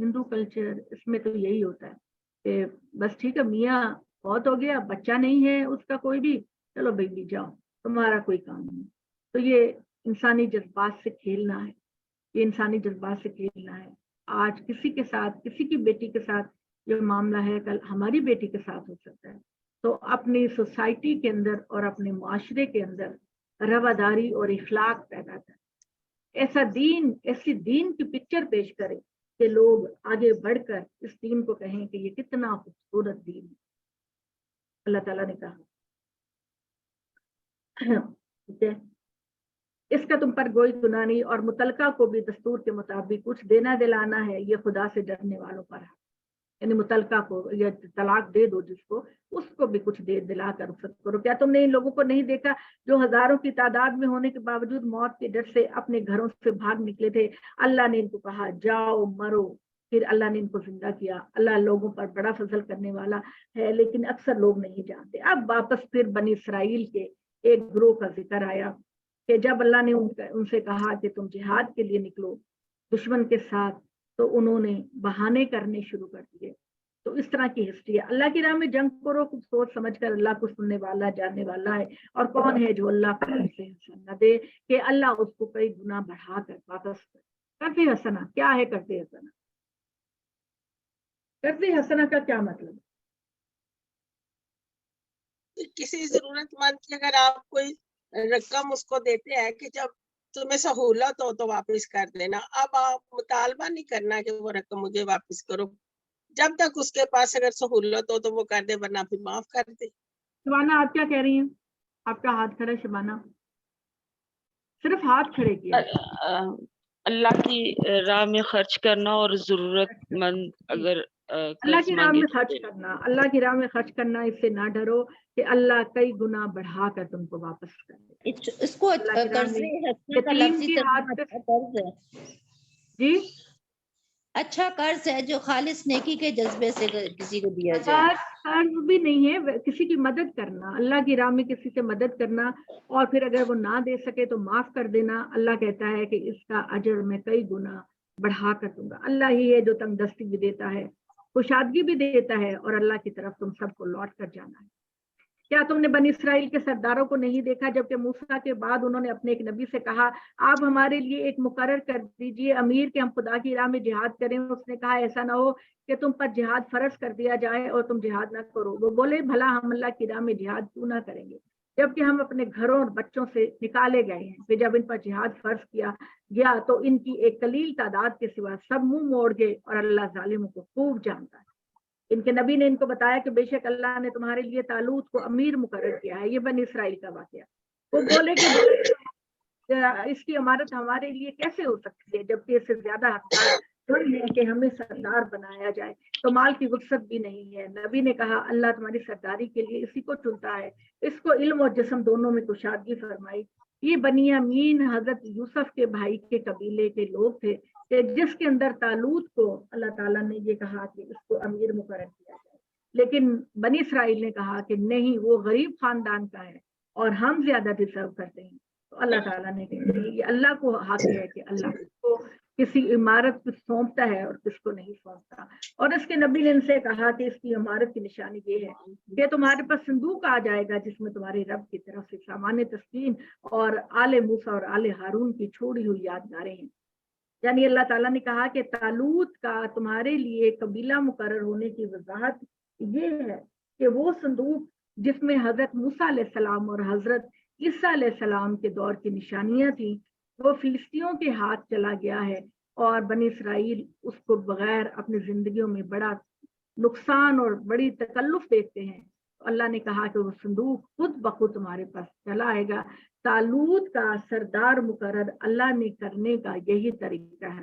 ہندو کلچر، اس میں تو یہی ہوتا ہے کہ بس ٹھیک ہے میاں بہت ہو گیا، بچہ نہیں ہے اس کا کوئی بھی، چلو بیٹی جاؤ تمہارا کوئی کام نہیں. تو یہ انسانی جذبات سے کھیلنا ہے، یہ انسانی جذبات سے کھیلنا ہے. آج کسی کے ساتھ، کسی کی بیٹی کے ساتھ یہ معاملہ ہے، کل ہماری بیٹی کے ساتھ ہو سکتا ہے. تو اپنی سوسائٹی کے اندر اور اپنے معاشرے کے اندر رواداری اور اخلاق پیدا کریں. ایسا دین، ایسی دین کی پکچر پیش کرے کہ لوگ آگے بڑھ کر اس دین کو کہیں کہ یہ کتنا خوبصورت دین ہے. اللہ تعالیٰ نے کہا ٹھیک ہے اس کا تم پر کوئی گناہ نہیں، اور متعلقہ کو بھی دستور کے مطابق کچھ دینا دلانا ہے، یہ خدا سے ڈرنے والوں پر ہے. یعنی متعلقہ کو یا طلاق دے دو جس کو، اس کو بھی کچھ دے دلا کر رخصت کرو. کیا تم نے ان لوگوں کو نہیں دیکھا جو ہزاروں کی تعداد میں ہونے کے باوجود موت کے ڈر سے اپنے گھروں سے بھاگ نکلے تھے؟ اللہ نے ان کو کہا جاؤ مرو، پھر اللہ نے ان کو زندہ کیا. اللہ لوگوں پر بڑا فضل کرنے والا ہے، لیکن اکثر لوگ نہیں جانتے. اب واپس پھر بنی اسرائیل کے ایک گروہ کا ذکر آیا کہ جب اللہ نے ان سے کہا کہ تم جہاد کے لیے نکلو دشمن کے ساتھ، تو انہوں نے بہانے کرنے شروع کر دیے. تو اس طرح کی ہسٹری ہے. اللہ کی راہ میں جنگ کرو کچھ سوچ سمجھ کر، اللہ کو سننے والا جاننے والا ہے. اور کون ہے جو اللہ کو سے حسن نہ دے کہ اللہ اس کو کئی گنا بڑھا کر واپس کرتے حسنا. کیا ہے کرتے حسنا؟ کرتے حسنا کا کیا مطلب ہے؟ کسی ضرورت مند کی اگر آپ کوئی رقم اس کو دیتے ہیں کہ جب تمہیں سہولت ہو تو واپس کر دینا، اب آپ مطالبہ نہیں کرنا کہ وہ رقم مجھے واپس کرو. جب تک اس کے پاس اگر سہولت ہو تو وہ کر دے، ورنہ پھر معاف کر دے. شبانہ آپ کیا کہہ رہی ہیں؟ آپ کا ہاتھ کھڑا ہے شبانہ، صرف ہاتھ کھڑے کیا. اللہ کی راہ میں خرچ کرنا اور ضرورت مند اگر اللہ کی راہ میں خرچ کرنا، اللہ کی راہ میں خرچ کرنا، اس سے نہ ڈرو کہ اللہ کئی گنا بڑھا کر تم کو واپس کر دے. اس کو اللہ کی راہ قرض میں حسنہ کا یتیم لفظی کی ترجمہ ہاتھ پہ اچھا قرض ہے. جی اچھا قرض ہے جو خالص نیکی کے جذبے سے کسی کو دیا جائے. قرض بھی نہیں ہے، کسی کی مدد کرنا، اللہ کی راہ میں کسی سے مدد کرنا، اور پھر اگر وہ نہ دے سکے تو معاف کر دینا. اللہ کہتا ہے کہ اس کا اجر میں کئی گنا بڑھا کر دوں گا. اللہ ہی ہے جو تنگ دستی بھی دیتا ہے، کشادگی بھی دیتا ہے، اور اللہ کی طرف تم سب کو لوٹ کر جانا ہے. کیا تم نے بنی اسرائیل کے سرداروں کو نہیں دیکھا جبکہ موسیٰ کے بعد انہوں نے اپنے ایک نبی سے کہا آپ ہمارے لیے ایک مقرر کر دیجئے امیر کہ ہم خدا کی راہ میں جہاد کریں. اس نے کہا ایسا نہ ہو کہ تم پر جہاد فرض کر دیا جائے اور تم جہاد نہ کرو. وہ بولے بھلا ہم اللہ کی راہ میں جہاد کیوں نہ کریں گے جبکہ ہم اپنے گھروں اور بچوں سے نکالے گئے ہیں. پھر جب ان پر جہاد فرض کیا گیا تو ان کی ایک قلیل تعداد کے سوا سب منہ موڑ گئے، اور اللہ ظالموں کو خوب جانتا ہے. ان کے نبی نے ان کو بتایا کہ بے شک اللہ نے تمہارے لیے طالوت کو امیر مقرر کیا ہے. یہ بنی اسرائیل کا واقعہ. وہ بولے کہ اس کی امارت ہمارے لیے کیسے ہو سکتی ہے جبکہ اس سے زیادہ حقدار ہے کہ ہمیں سردار بنایا جائے. تو مال کی وسعت بھی نہیں ہے. نبی نے کہا اللہ تمہاری سرداری کے لیے اسی کو چنتا ہے، اس کو علم اور جسم دونوں میں کشادگی فرمائی. یہ بنیامین حضرت یوسف کے بھائی کے قبیلے کے لوگ تھے کہ جس کے اندر طالوت کو اللہ تعالیٰ نے یہ کہا کہ اس کو امیر مقرر کیا جائے. لیکن بنی اسرائیل نے کہا کہ نہیں وہ غریب خاندان کا ہے اور ہم زیادہ ڈیزرو کرتے ہیں. تو اللہ تعالیٰ نے کہا یہ اللہ کو حق ہے کہ اللہ کو کسی عمارت کو سونپتا ہے اور کس کو نہیں سونپتا. اور اس کے نبی نے ان سے کہا کہ اس کی عمارت کی نشانی یہ ہے کہ تمہارے پاس صندوق آ جائے گا جس میں تمہارے رب کی طرف سے سامان تسکین اور آل موسیٰ اور آل ہارون کی چھوڑی ہوئی یادگاریں ہیں. یعنی اللہ تعالیٰ نے کہا کہ طالوت کا تمہارے لیے قبیلہ مقرر ہونے کی وضاحت یہ ہے کہ وہ صندوق جس میں حضرت موسیٰ علیہ السلام اور حضرت عیسیٰ علیہ السلام کے دور کی نشانیاں تھیں وہ فلسطینیوں کے ہاتھ چلا گیا ہے، اور بنی اسرائیل اس کو بغیر اپنی زندگیوں میں بڑا نقصان اور بڑی تکلف دیکھتے ہیں. اللہ نے کہا کہ وہ صندوق خود بخود تمہارے پاس چلا آئے گا. طالوت کا سردار مقرر اللہ نے کرنے کا یہی طریقہ ہے.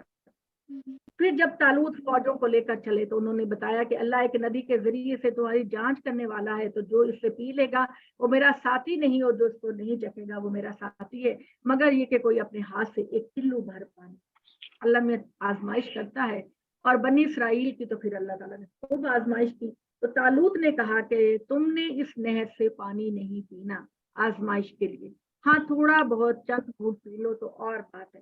پھر جب طالوت فوجوں کو لے کر چلے تو انہوں نے بتایا کہ اللہ ایک ندی کے ذریعے سے تمہاری جانچ کرنے والا ہے، تو جو اس سے پی لے گا وہ میرا ساتھی نہیں، اور جو اس کو نہیں چکھے گا وہ میرا ساتھی ہے، مگر یہ کہ کوئی اپنے ہاتھ سے ایک کلو بھر پانی. اللہ میں آزمائش کرتا ہے، اور بنی اسرائیل کی تو پھر اللہ تعالیٰ نے خوب آزمائش کی. تو طالوت نے کہا کہ تم نے اس نہر سے پانی نہیں پینا آزمائش کے لیے، ہاں تھوڑا بہت چند گھونٹ پی لو تو اور بات ہے.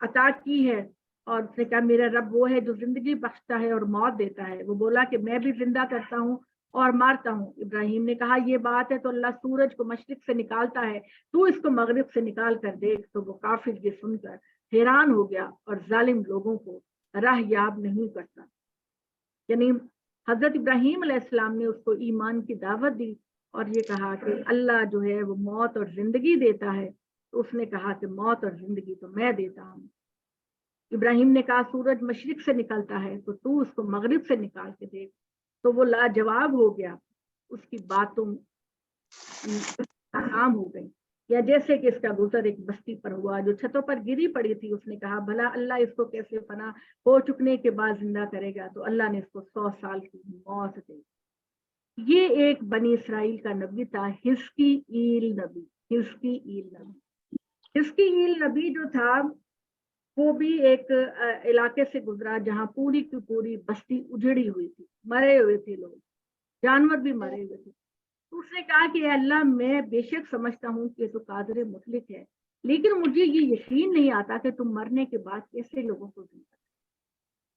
عطا کی ہے، اور اس نے کہا میرا رب وہ ہے جو زندگی بخشتا ہے اور موت دیتا ہے۔ وہ بولا کہ میں بھی زندہ کرتا ہوں اور مارتا ہوں۔ ابراہیم نے کہا یہ بات ہے تو اللہ سورج کو مشرق سے نکالتا ہے، تو اس کو مغرب سے نکال کر دیکھ۔ تو وہ کافر یہ سن کر حیران ہو گیا اور ظالم لوگوں کو راہ یاب نہیں کرتا۔ یعنی حضرت ابراہیم علیہ السلام نے اس کو ایمان کی دعوت دی اور یہ کہا کہ اللہ جو ہے وہ موت اور زندگی دیتا ہے، تو اس نے کہا کہ موت اور زندگی تو میں دیتا ہوں۔ ابراہیم نے کہا سورج مشرق سے نکلتا ہے تو اس کو مغرب سے نکال کے دیکھ۔ تو وہ لاجواب ہو گیا، اس کی باتوں ناکام ہو گئی۔ یا جیسے کہ اس کا گزر ایک بستی پر ہوا جو چھتوں پر گری پڑی تھی، اس نے کہا بھلا اللہ اس کو کیسے فنا ہو چکنے کے بعد زندہ کرے گا؟ تو اللہ نے اس کو 100 سال کی موت دی۔ یہ ایک بنی اسرائیل کا نبی تھا، حزقیل نبی۔ حزقیل نبی جو تھا وہ بھی ایک علاقے سے گزرا جہاں پوری کی پوری بستی اجڑی ہوئی تھی، مرے ہوئے تھے لوگ، جانور بھی مرے ہوئے تھے۔ تو اس نے کہا کہ اے اللہ میں بے شک سمجھتا ہوں کہ تو قادر مطلق ہے، لیکن مجھے یہ یقین نہیں آتا کہ تم مرنے کے بعد کیسے لوگوں کو زندہ کرے۔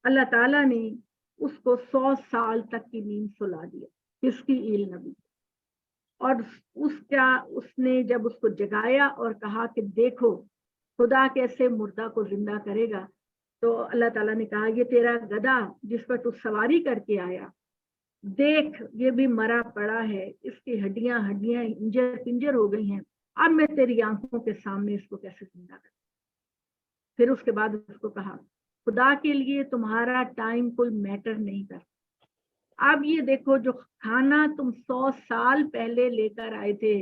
اللہ تعالیٰ نے اس کو 100 سال تک کی نیند سلا دیا، حزقیل نبی، اور اس نے جب اس کو جگایا اور کہا کہ دیکھو خدا کیسے مردہ کو زندہ کرے گا، تو اللہ تعالیٰ نے کہا یہ تیرا گدھا جس پر تو سواری کر کے آیا، دیکھ یہ بھی مرا پڑا ہے، اس کی ہڈیاں انجر پنجر ہو گئی ہیں، اب میں تیری آنکھوں کے سامنے اس کو کیسے زندہ کروں۔ پھر اس کے بعد اس کو کہا خدا کے لیے تمہارا ٹائم کوئی میٹر نہیں کرتا۔ اب یہ دیکھو جو کھانا تم 100 سال پہلے لے کر آئے تھے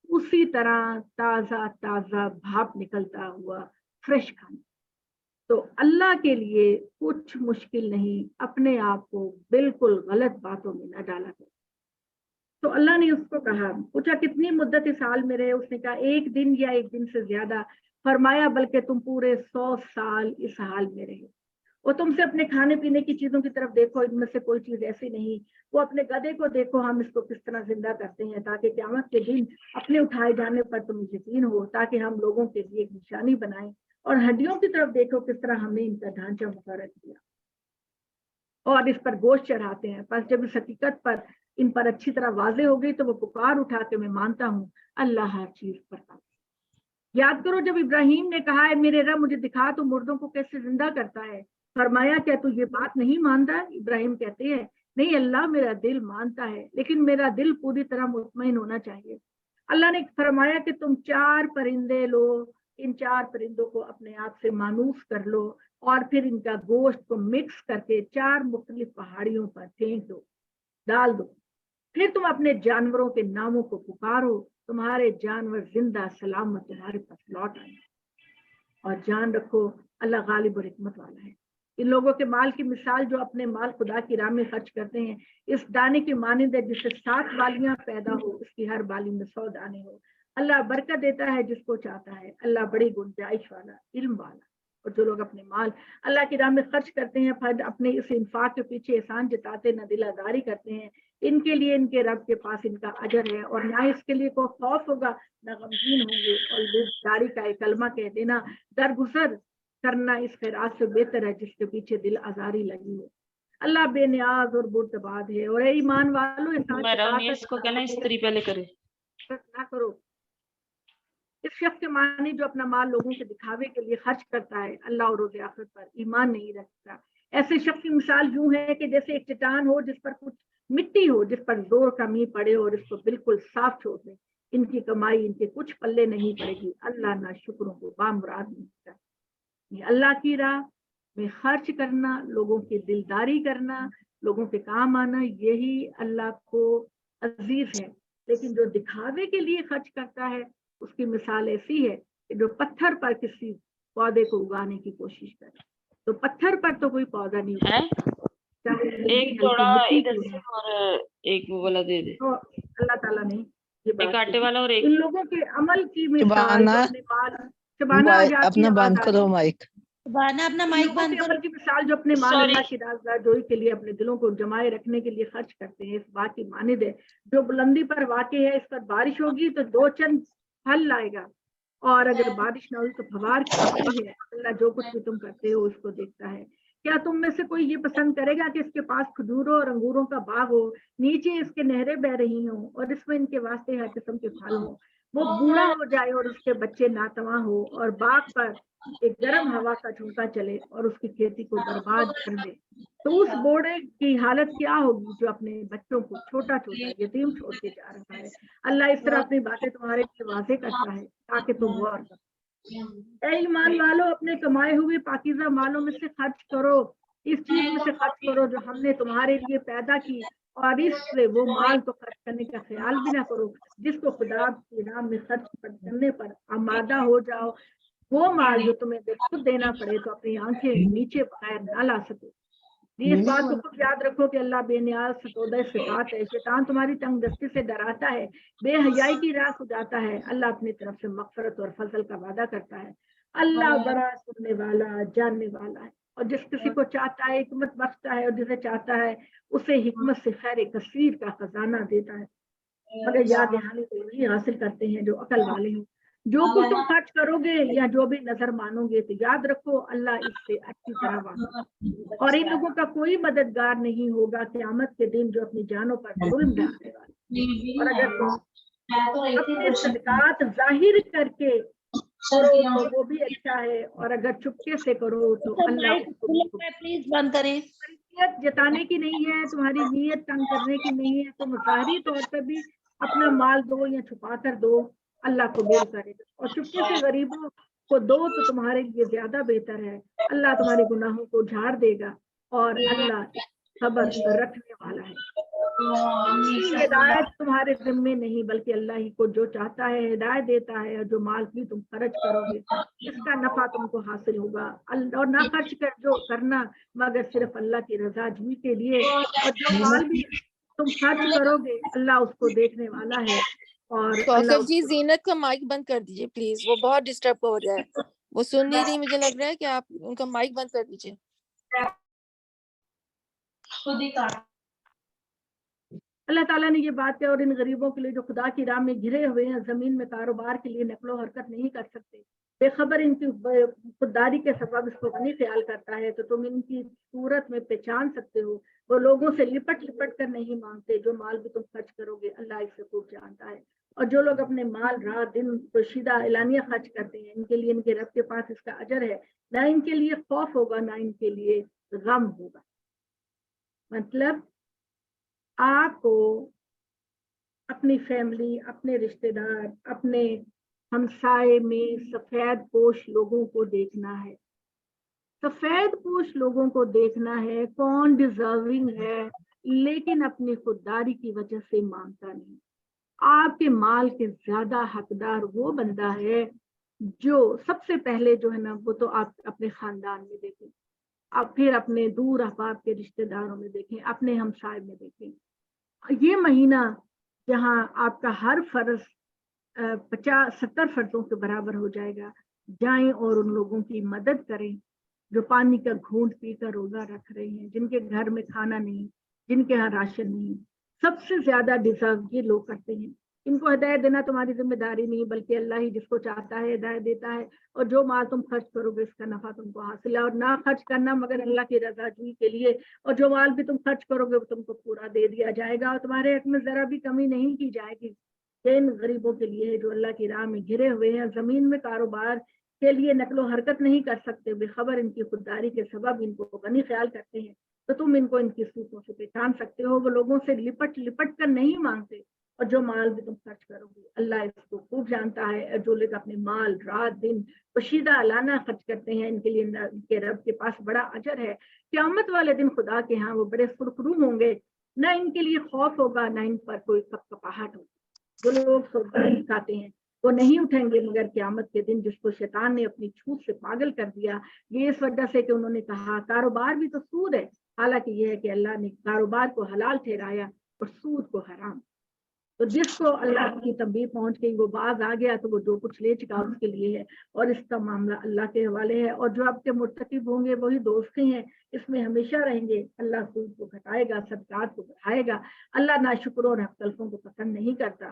اسی طرح تازہ بھاپ نکلتا ہوا فریش کھانا۔ تو اللہ کے لیے کچھ مشکل نہیں، اپنے آپ کو بالکل غلط باتوں میں نہ ڈالا کرے۔ تو اللہ نے اس کو کہا، پوچھا کتنی مدت اس حال میں رہے؟ اس نے کہا 1 دن یا 1 دن سے زیادہ۔ فرمایا بلکہ تم پورے 100 سال اس حال میں رہے۔ اور تم سے اپنے کھانے پینے کی چیزوں کی طرف دیکھو، ان میں سے کوئی چیز ایسی نہیں۔ وہ اپنے گدھے کو دیکھو، ہم اس کو کس طرح زندہ کرتے ہیں تاکہ قیامت کے دن اپنے اٹھائے جانے پر تم یقین ہو، تاکہ ہم لوگوں کے لیے ایک نشانی بنائیں۔ اور ہڈیوں کی طرف دیکھو کس طرح ہم نے ان کا ڈھانچہ مقرر کیا اور اس پر گوشت چڑھاتے ہیں۔ پس جب اس حقیقت پر ان پر اچھی طرح واضح ہو گئی تو وہ پکار اٹھا کے میں مانتا ہوں اللہ ہر چیز پر قادر۔ یاد کرو جب ابراہیم نے کہا ہے میرے رب مجھے دکھا تو مردوں کو کیسے زندہ کرتا ہے، فرمایا کیا تو یہ بات نہیں مانتا؟ ابراہیم کہتے ہیں نہیں اللہ میرا دل مانتا ہے، لیکن میرا دل پوری طرح مطمئن ہونا چاہیے۔ اللہ نے فرمایا کہ تم 4 پرندے لو، ان 4 پرندوں کو اپنے آپ سے مانوس کر لو اور پھر ان کا گوشت کو مکس کر کے 4 مختلف پہاڑیوں پر پھینک دو، ڈال دو۔ پھر تم اپنے جانوروں کے ناموں کو پکارو، تمہارے جانور زندہ سلامت تمہارے پاس لوٹ آئے۔ اور جان رکھو اللہ غالب اور حکمت والا ہے۔ ان لوگوں کے مال کی مثال جو اپنے مال خدا کی راہ میں خرچ کرتے ہیں، اس دانے کی مانند ہے جس سے 7 بالیاں پیدا ہو، اس کی ہر بالی میں 100 دانے ہو۔ اللہ برکت دیتا ہے جس کو چاہتا ہے، اللہ بڑی گنجائش والا علم والا۔ اور جو لوگ اپنے مال اللہ کی راہ میں خرچ کرتے ہیں پھر اپنے اس انفاق کے پیچھے احسان جتاتے نہ دل آزاری کرتے ہیں، ان کے لیے ان کے رب کے پاس ان کا اجر ہے، اور نہ اس کے لیے کوئی خوف ہوگا نہ غمگین ہوں گے۔ اور داری کا ایک کلمہ کہہ دینا، درگزر کرنا اس خیرات سے بہتر ہے جس کے پیچھے دل آزاری لگی ہے۔ اللہ بے نیاز اور بردباد ہے۔ اور اے ایمان والو اس کو کہنا استری پہلے کرے نہ کرو اس شخص کے معنی جو اپنا مال لوگوں کے دکھاوے کے لیے خرچ کرتا ہے، اللہ اور روز آخرت پر ایمان نہیں رکھتا۔ ایسے شخص کی مثال یوں ہے کہ جیسے ایک چٹان ہو جس پر کچھ مٹی ہو، جس پر زور کا میਂہ پڑے اور اس کو بالکل صاف چھوڑ دے، ان کی کمائی ان کے کچھ پلے نہیں پڑے گی۔ اللہ نہ شکروں کو بامراد نہیں کرتا۔ اللہ کی راہ میں خرچ کرنا، لوگوں کی دلداری کرنا، لوگوں کے کام آنا، یہی اللہ کو عزیز ہے۔ لیکن جو دکھاوے کے لیے خرچ کرتا ہے اس کی مثال ایسی ہے کہ جو پتھر پر کسی پودے کو اگانے کی کوشش کرے، تو پتھر پر تو کوئی پودا نہیں اگتا، ایک توڑا ادھر سے اور ایک وہ والا دے دے، تو اللہ تعالیٰ نے یہ ایک بات آٹے والا اور ایک ان لوگوں کے عمل کی مثال شبانہ اپنا بند کرو مائک، بانا اپنا مائک بند عمل کی مثال جو اپنے مال اللہ کی رازداری کے لیے اپنے دلوں کو جمائے رکھنے کے لیے خرچ کرتے ہیں، اس بات کی مانند ہے جو بلندی پر واقع ہے، اس پر بارش ہوگی تو 2 چند پھل لائے گا اور اگر بارش نہ ہوئی تو فوار کھاتے ہیں، اللہ جو کچھ بھی تم کرتے ہو اس کو دیکھتا ہے۔ کیا تم میں سے کوئی یہ پسند کرے گا کہ اس کے پاس کھجوروں اور انگوروں کا باغ ہو، نیچے اس کے نہریں بہ رہی ہوں اور اس میں ان کے واسطے ہر قسم کے پھل ہوں، وہ بوڑھا ہو جائے اور اس کے بچے ناتواں ہو اور باغ پر ایک گرم ہوا کا جھونکا چلے اور اس کی کھیتی کو برباد کر دے، تو اس بوڑھے کی حالت کیا ہوگی جو اپنے بچوں کو چھوٹا چھوٹا یتیم چھوڑ کے جا رہا ہے۔ اللہ اس طرح اپنی باتیں تمہارے لیے واضح کرتا ہے تاکہ تم غور کرو۔ اے ایمان والو، اپنے کمائے ہوئے پاکیزہ مالوں میں سے خرچ کرو، اس چیز میں سے خرچ کرو جو ہم نے تمہارے لیے پیدا کی، اور اس سے وہ مال تو خرچ کرنے کا خیال بھی نہ کرو جس کو خدا کی راہ میں خرچ کرنے پر آمادہ ہو جاؤ، وہ مال جو تمہیں خود دینا پڑے تو اپنی آنکھیں نیچے بغیر نہ لا سکو۔ اس بات کو خود یاد رکھو کہ اللہ بے نیاز ستودہ صفات ہے، شیطان تمہاری تنگ دستی سے ڈراتا ہے، بے حیائی کی راہ سجاتا ہے، اللہ اپنی طرف سے مغفرت اور فضل کا وعدہ کرتا ہے۔ اللہ بڑا سننے والا جاننے والا ہے، اور جس کسی کو چاہتا ہے حکمت بخشتا ہے اور جسے چاہتا ہے اسے حکمت سے خیر کثیر کا خزانہ دیتا ہے، مگر یاد دہانی تو وہی حاصل کرتے ہیں جو عقل والے ہیں۔ جو کچھ تم خرچ کرو گے یا جو بھی نظر مانو گے تو یاد رکھو اللہ اس سے اچھی طرح واقف ہے، اور ان لوگوں کا کوئی مددگار نہیں ہوگا قیامت کے دن جو اپنی جانوں پر ظلم ڈالنے والے۔ اور اگر تم اپنے صدقات ظاہر کر کے کرو تو وہ بھی اچھا ہے، اور اگر چپکے سے کرو تو اللہ اس کو بھی پلیز بند کریں۔ نیت جتانے کی نہیں ہے، تمہاری نیت تنگ کرنے کی نہیں ہے، تم ظاہری طور پہ بھی اپنا مال دو یا چھپا کر دو، اللہ قبول کرے گا، اور چپکے سے غریبوں کو دو تو تمہارے لیے زیادہ بہتر ہے، اللہ تمہارے گناہوں کو جھاڑ دے گا اور اللہ صبر رکھنے والا ہے۔ ہدایت تمہارے ذمے نہیں بلکہ اللہ ہی کو، جو چاہتا ہے ہدایت دیتا ہے، اور جو مال بھی تم خرچ کرو گے اس کا نفع تم کو حاصل ہوگا، اور نہ خرچ کر جو کرنا مگر صرف اللہ کی رضا جوئی کے لیے، اور جو مال بھی تم خرچ کرو گے اللہ اس کو دیکھنے والا ہے، اور اللہ کوثر جی زینت کا مائک بند کر دیجیے پلیز، وہ بہت ڈسٹرب ہو رہا ہے، وہ سن نہیں رہی، مجھے لگ رہا ہے کہ آپ ان کا مائک بند کر دیجیے۔ اللہ تعالیٰ نے یہ بات ہے، اور ان غریبوں کے لیے جو خدا کی راہ میں گھرے ہوئے ہیں، زمین میں کاروبار کے لیے نقل و حرکت نہیں کر سکتے، بے خبر ان کی خودداری کے سبب اس کو غنی خیال کرتا ہے، تو تم ان کی صورت میں پہچان سکتے ہو، وہ لوگوں سے لپٹ لپٹ کر نہیں مانگتے، جو مال بھی تم خرچ کرو گے اللہ اس سے خوب جانتا ہے، اور جو لوگ اپنے مال رات دن پوشیدہ اعلانیہ خرچ کرتے ہیں ان کے لیے ان کے رب کے پاس اس کا اجر ہے، نہ ان کے لیے خوف ہوگا نہ ان کے لیے غم ہوگا۔ مطلب آپ کو اپنی فیملی، اپنے رشتہ دار، اپنے ہمسائے میں سفید پوش لوگوں کو دیکھنا ہے، سفید پوش لوگوں کو دیکھنا ہے کون ڈیزرونگ ہے لیکن اپنی خودداری کی وجہ سے مانگتا نہیں۔ آپ کے مال کے زیادہ حقدار وہ بندہ ہے جو سب سے پہلے جو ہے نا وہ تو آپ اپنے خاندان میں دیکھیں، آپ پھر اپنے دور احباب کے رشتہ داروں میں دیکھیں، اپنے ہمسائے میں دیکھیں۔ یہ مہینہ جہاں آپ کا ہر فرض 50-70 فرضوں کے برابر ہو جائے گا، جائیں اور ان لوگوں کی مدد کریں جو پانی کا گھونٹ پی کر روزہ رکھ رہے ہیں، جن کے گھر میں کھانا نہیں، جن کے ہاں راشن نہیں۔ سب سے زیادہ ڈیزرو یہ لوگ کرتے ہیں، ان کو ہدایت دینا تمہاری ذمہ داری نہیں بلکہ اللہ ہی جس کو چاہتا ہے ہدایت دیتا ہے، اور جو مال تم خرچ کرو گے اس کا نفع تم کو حاصل ہے، اور نہ خرچ کرنا مگر اللہ کی رضا جوئی کے لیے، اور جو مال بھی تم خرچ کرو گے وہ تم کو پورا دے دیا جائے گا، اور تمہارے حق میں ذرا بھی کمی نہیں کی جائے گی۔ یہ ان غریبوں کے لیے ہے جو اللہ کی راہ میں گھرے ہوئے ہیں، زمین میں کاروبار کے لیے نقل و حرکت نہیں کر سکتے، بے خبر ان کی خودداری کے سبب ان کو غنی خیال کرتے ہیں، تو تم ان کو ان کی صورتوں سے پہچان سکتے ہو، وہ لوگوں سے لپٹ لپٹ کر نہیں مانگتے، اور جو مال بھی تم خرچ کرو گے اللہ اس کو خوب جانتا ہے، اور جو لوگ اپنے مال رات دن پوشیدہ اعلانہ خرچ کرتے ہیں ان کے لیے ان کے رب کے پاس بڑا اجر ہے، قیامت والے دن خدا کے ہاں وہ بڑے سرخرو ہوں گے، نہ ان کے لیے خوف ہوگا نہ ان پر کوئی کپکپاہٹ ہوگی۔ جو لوگ سودائی کھاتے ہیں وہ نہیں اٹھیں گے مگر قیامت کے دن، جس کو شیطان نے اپنی چھوٹ سے پاگل کر دیا، یہ اس وجہ سے کہ انہوں نے کہا کاروبار بھی تو سود ہے، حالانکہ یہ ہے کہ اللہ نے کاروبار کو حلال ٹھہرایا اور سود کو حرام۔ تو جس کو اللہ کی تنبیہ پہنچ گئی وہ باز آ گیا تو وہ جو کچھ لے چکا اس کے لیے ہے، اور اس کا معاملہ اللہ کے حوالے ہے، اور جو آپ کے مرتکب ہوں گے وہی دوزخی ہیں، اس میں ہمیشہ رہیں گے۔ اللہ سود کو گھٹائے گا، صدقات کو بڑھائے گا، اللہ ناشکروں اور حق تلفوں کو پسند نہیں کرتا۔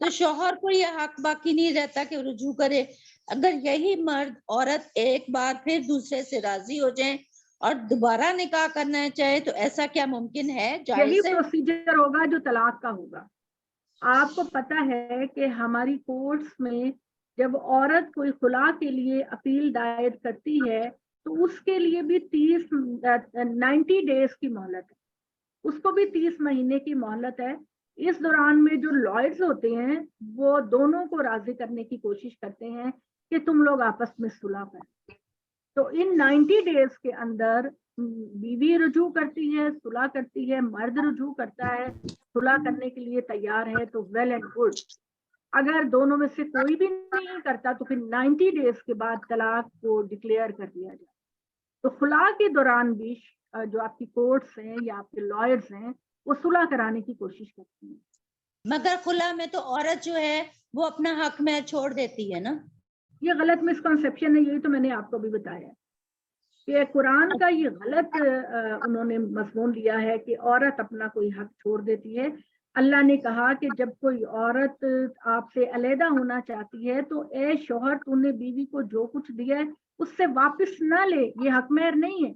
تو شوہر کو یہ حق باقی نہیں رہتا کہ رجوع کرے. اگر یہی مرد عورت ایک بار پھر دوسرے سے راضی ہو جائیں اور دوبارہ نکاح کرنا چاہے تو ایسا کیا ممکن ہے؟ یہی جائز ہے؟ پروسیجر ہوگا جو طلاق کا ہوگا. آپ کو پتا ہے کہ ہماری کورٹس میں جب عورت کوئی خلا کے لیے اپیل دائر کرتی ہے تو اس کے لیے بھی 90 ڈیز کی مہلت ہے, اس کو بھی 30 مہینے کی مہلت ہے. اس دوران میں جو لائرز ہوتے ہیں وہ دونوں کو راضی کرنے کی کوشش کرتے ہیں کہ تم لوگ آپس میں صلح کریں. تو ان 90 ڈیز کے اندر بیوی رجوع کرتی ہے, صلح کرتی ہے, مرد رجوع کرتا ہے, صلح کرنے کے لیے تیار ہے تو ویل اینڈ گڈ. اگر دونوں میں سے کوئی بھی نہیں کرتا تو پھر 90 ڈیز کے بعد طلاق کو ڈکلیئر کر دیا جائے. تو خلا کے دوران بھی جو آپ کی کورٹس ہیں یا آپ کے لائرز ہیں وہ صلح کرانے کی کوشش کرتی ہیں. مگر خلا میں تو عورت جو ہے وہ اپنا حق میں چھوڑ دیتی ہے نا. یہ غلط مسکنسیپشن ہے, یہی تو میں نے آپ کو بھی بتایا کہ قرآن کا یہ غلط انہوں نے مضمون لیا ہے کہ عورت اپنا کوئی حق چھوڑ دیتی ہے. اللہ نے کہا کہ جب کوئی عورت آپ سے علیحدہ ہونا چاہتی ہے تو اے شوہر تو نے بیوی کو جو کچھ دیا ہے اس سے واپس نہ لے, یہ حق مہر نہیں ہے.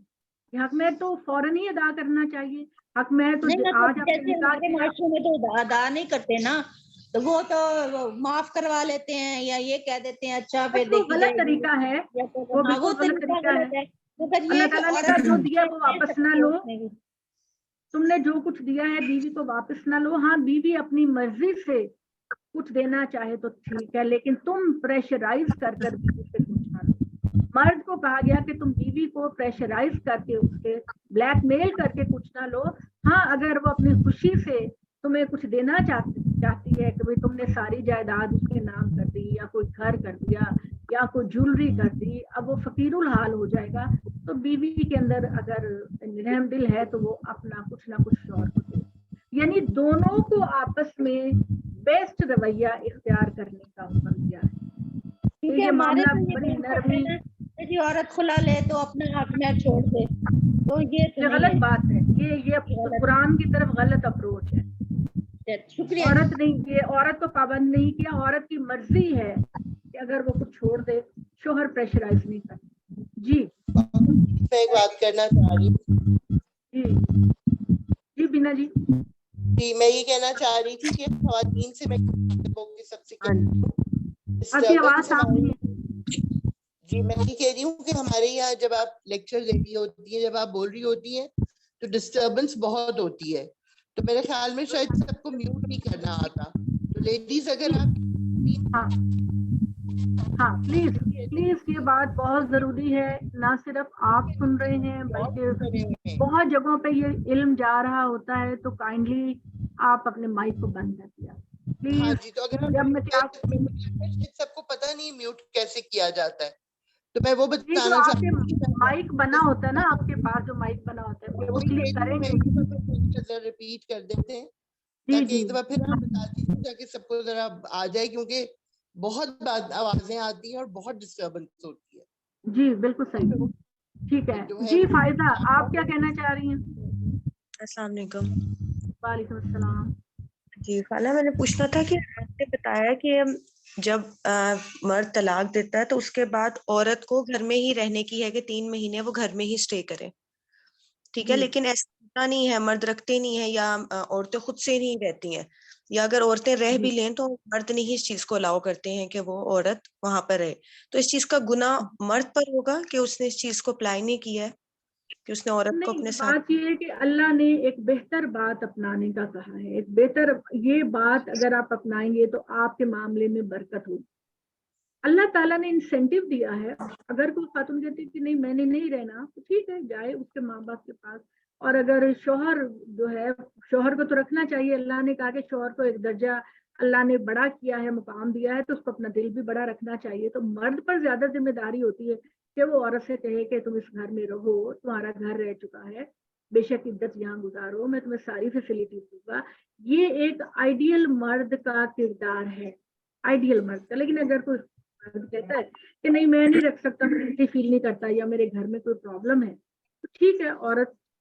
یہ حق مہر تو فوراً ہی ادا کرنا چاہیے. حق مہر تو نہیں آج مطلب آپ نے جیسے نکاح ہمارے کیا, معاشرے میں تو ادا نہیں کرتے نا, تو وہ تو معاف کروا لیتے ہیں یا یہ کہہ دیتے ہیں اچھا پھر بس وہ دیکھی غلط جائے گی. طریقہ ہے, یا تو وہ ہاں وہ بالکل غلط طریقہ طریقہ ہے. غلط ہے. مگر یہ اللہ کہ تعالیٰ نے عورت کہا جو دیا وہ دے واپس نہ سکتی ہے لو, اس میں بھی. تم نے جو کچھ دیا ہے بیوی کو واپس نہ لو. ہاں بیوی اپنی مرضی سے کچھ دینا چاہے تو ٹھیک ہے, لیکن تم پریشرائز کر بیوی سے کچھ نہ لو. مرد کو کہا گیا کہ تم بیوی کو پریشرائز کر کے اس کے بلیک میل کر کے کچھ نہ لو. ہاں اگر وہ اپنی خوشی سے تمہیں کچھ دینا چاہتی ہے کہ بھئی تم نے ساری جائیداد اس کے نام کر دی یا کوئی گھر کر دیا یا کوئی جولری کر دی, اب وہ فقیر الحال ہو جائے گا. تو بیوی کے اندر اگر رحم دل ہے تو وہ اپنا کچھ نہ کچھ شوہر کو دے. یعنی دونوں کو آپس میں بیسٹ رویہ اختیار کرنے کا حکم دیا ہے. تو ٹھیک ہے, یہ ہمارے معاملہ تو یہ بڑی بات کرتے نرمی, ہیں کہ جی عورت خلا لے تو اپنا حق میں چھوڑ دے, تو یہ تو یہ نہیں غلط ہے. بات ہے. یہ قرآن کی طرف غلط اپروچ ہے. شکریہ. عورت نہیں, یہ عورت کو پابند نہیں کیا, عورت کی مرضی ہے کہ اگر وہ کچھ چھوڑ دے, شوہر پریشرائز نہیں کرتا. جی میں ایک بات کرنا چاہ رہی ہوں. جی جی بینا جی. جی میں یہ کہنا چاہ رہی تھی کہ خواتین سے میں سب سے آپ کی آواز صاف نہیں ہے. جی میں یہ کہہ رہی ہوں کہ ہمارے یہاں جب آپ لیکچر دے رہی ہوتی ہیں, جب آپ بول رہی ہوتی ہیں تو ڈسٹربنس بہت ہوتی ہے. تو میرے خیال میں شاید سب کو میوٹ نہیں کرنا آتا. تو لیڈیز اگر آپ ہاں پلیز پلیز, یہ بات بہت ضروری ہے. نہ صرف آپ سن رہے ہیں بلکہ بہت جگہوں پہ یہ علم جا رہا ہوتا ہے. تو کائنڈلی آپ اپنے مائک کو بند کر دیا ہاں پلیز. جی, تو اگر جب میں کلاس سب کو پتہ نہیں میوٹ کیسے کیا جاتا ہے, تو میں وہ جی جو بتانا آپ کے چاہتی ہوں. مائک بنا ہوتا ہے نا, آپ کے پاس جو مائک بنا ہوتا ہے وہ کلک کریں گے. ریپیٹ کر دیتے ہیں جی تاکہ جی ایک دفعہ پھر ہم بتاتی ہوں تاکہ سب کو ذرا آ جائے, کیونکہ بہت آوازیں آتی ہیں اور بہت ڈسٹربنس ہوتی ہے. جی بالکل صحیح. ٹھیک ہے جی. فائزہ آپ کیا کہنا چاہ رہی ہیں؟ السلام علیکم. وعلیکم السلام. جی خالہ, میں نے پوچھنا تھا کہ آپ نے بتایا کہ جب مرد طلاق دیتا ہے تو اس کے بعد عورت کو گھر میں ہی رہنے کی ہے کہ 3 مہینے وہ گھر میں ہی اسٹے کرے, ٹھیک ہے, لیکن ایسا نہیں ہے, مرد رکھتے نہیں ہیں یا عورتیں خود سے نہیں رہتی ہیں, یا اگر عورتیں رہ بھی لیں تو مرد نہیں اس چیز کو الاؤ کرتے ہیں کہ وہ عورت وہاں پر رہے. تو اس چیز کا گناہ مرد پر ہوگا کہ اس نے اس چیز کو اپلائی نہیں کیا ہے کہ اس نے عورت کو نہیں, اپنے ساتھ. بات یہ ہے کہ اللہ نے ایک بہتر بات اپنانے کا کہا ہے. ایک بہتر یہ بات اگر آپ اپنائیں گے تو آپ کے معاملے میں برکت ہوگی. اللہ تعالیٰ نے انسینٹیو دیا ہے. اگر کوئی خاتون کہتی کہ نہیں میں نے نہیں رہنا تو ٹھیک ہے, جائے اس کے ماں باپ کے پاس. اور اگر شوہر جو ہے, شوہر کو تو رکھنا چاہیے. اللہ نے کہا کہ شوہر کو ایک درجہ اللہ نے بڑا کیا ہے, مقام دیا ہے, تو اس کو اپنا دل بھی بڑا رکھنا چاہیے. تو مرد پر زیادہ ذمہ داری ہوتی ہے کہ وہ عورت سے کہے کہ تم اس گھر میں رہو, تمہارا گھر رہ چکا ہے, بے شک عدت یہاں گزارو, میں تمہیں ساری فیسلٹی دوں گا. یہ ایک آئیڈیل مرد کا کردار ہے, آئیڈیل مرد کا. لیکن اگر کوئی مرد کہتا ہے کہ نہیں میں نہیں رکھ سکتا, میں فیل نہیں کرتا, یا میرے گھر میں کوئی پرابلم ہے, تو ٹھیک ہے, عورت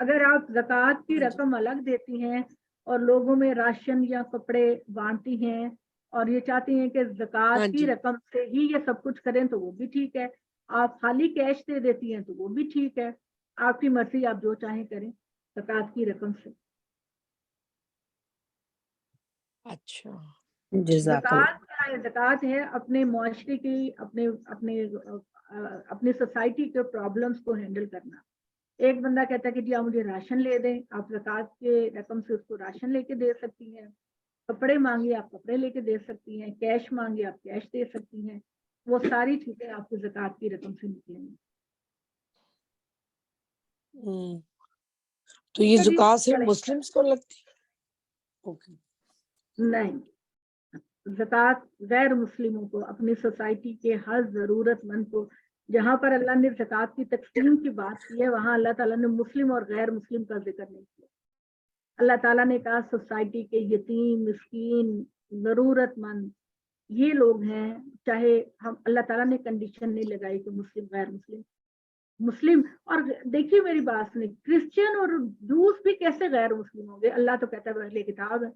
اگر آپ زکوٰۃ کی رقم الگ دیتی ہیں اور لوگوں میں راشن یا کپڑے بانٹتی ہیں اور یہ چاہتی ہیں کہ زکوٰۃ کی رقم سے ہی یہ سب کچھ کریں تو وہ بھی ٹھیک ہے. آپ خالی کیش دے دیتی ہیں تو وہ بھی ٹھیک ہے. آپ کی مرضی, آپ جو چاہیں کریں زکوٰۃ کی رقم سے. اچھا زکوٰۃ ہے اپنے معاشرے کی, اپنی سوسائٹی کے پرابلمس کو ہینڈل کرنا. ایک بندہ کہتا ہے کہ جی آپ مجھے راشن لے دیں, آپ زکوٰۃ کے رقم سے اس کو راشن لے کے دے سکتی ہیں. کپڑے مانگے آپ کپڑے لے کے دے سکتی ہیں. کیش مانگے آپ کیش دے سکتی ہیں. وہ ساری چیزیں آپ کی زکوٰۃ کی رقم سے نکلیں گی. تو یہ زکوٰۃ صرف مسلمس کو لگتی ہے؟ نہیں, زکوٰۃ غیر مسلموں کو, اپنی سوسائٹی کے ہر ضرورت مند کو. جہاں پر اللہ نے زکوٰۃ کی تقسیم کی بات کی ہے وہاں اللہ تعالیٰ نے مسلم اور غیر مسلم کا ذکر نہیں کیا. اللہ تعالیٰ نے کہا سوسائٹی کے یتیم, مسکین, ضرورت مند یہ لوگ ہیں. چاہے ہم, اللہ تعالیٰ نے کنڈیشن نہیں لگائی کہ مسلم غیر مسلم. مسلم, اور دیکھیے میری بات سنیں, کرسچن اور جوز بھی کیسے غیر مسلم ہوں گے؟ اللہ تو کہتا ہے اہل کتاب ہے,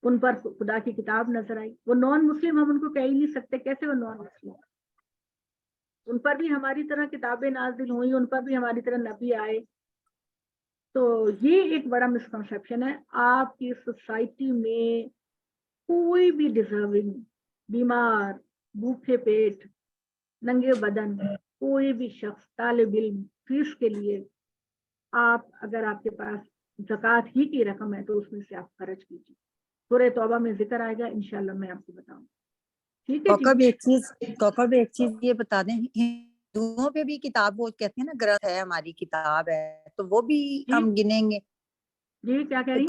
ان پر خدا کی کتاب نظر آئی. وہ نان مسلم ہم ان کو کہہ ہی نہیں سکتے, کیسے وہ نان مسلم؟ ان پر بھی ہماری طرح کتابیں نازل ہوئی, ان پر بھی ہماری طرح نبی آئے. تو یہ ایک بڑا مسکنسیپشن ہے. آپ کی سوسائٹی میں کوئی بھی ڈیزرونگ, بیمار, بھوکے پیٹ, ننگے بدن کوئی بھی شخص, طالب علم, فیس کے لیے آپ اگر آپ کے پاس زکوٰۃ ہی کی رقم ہے تو اس میں سے آپ خرچ کیجیے. سورہ توبہ میں ذکر آئے گا انشاءاللہ, میں آپ کو بتاؤں. ٹھیک ہے کوکب ایک چیز یہ بتا دیں, ہندوؤں پہ بھی کتاب وہ کہتے ہیں نا گرنتھ ہے, ہماری کتاب ہے, تو وہ بھی ہم گنیں گے؟ جی کیا کہہ رہی؟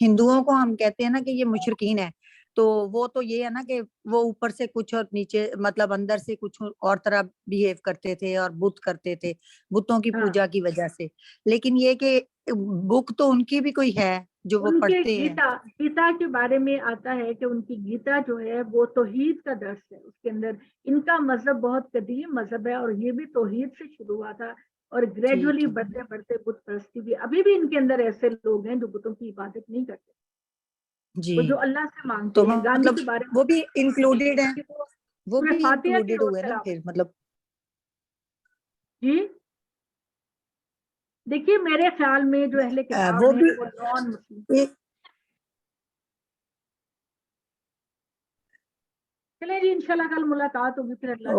ہندوؤں کو ہم کہتے ہیں نا کہ یہ مشرکین ہے, تو وہ تو یہ ہے نا کہ وہ اوپر سے کچھ اور نیچے مطلب اندر سے کچھ اور طرح بیہیو کرتے تھے اور بت کرتے تھے, بتوں کی پوجا کی وجہ سے. لیکن یہ کہ بک تو ان کی بھی کوئی ہے جو وہ پڑھتے ہیں. گیتا کے بارے میں آتا ہے کہ ان کی گیتا جو ہے وہ توحید کا درس ہے. اس کے اندر ان کا مذہب بہت قدیم مذہب ہے اور یہ بھی توحید سے شروع ہوا تھا اور گریجولی بڑھتے بڑھتے بت پرستی بھی. ابھی بھی ان کے اندر ایسے لوگ ہیں جو بتوں کی عبادت نہیں کرتے, وہ جو اللہ سے مانگتے ہیں. گاندھی کے بارے میں وہ بھی انکلوڈیڈ ہیں, وہ بھی فاتحہ کی انکلوڈیڈ ہوئے نا پھر مطلب. جی دیکھیے میرے خیال میں جو اہل کتاب وہ ہیں بھی وہ نان مسلم. چلے جی انشاءاللہ کل ملاقات ہوگی پھر اللہ کے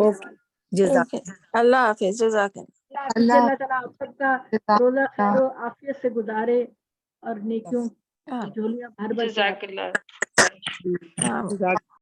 حوالے. اللہ حافظ, جزاک اللہ. اللہ تعالیٰ آپ سب کا روزہ خیر و عافیت سے گزارے اور نیکیوں کی جھولیاں بھر بھر کے. جزاک اللہ.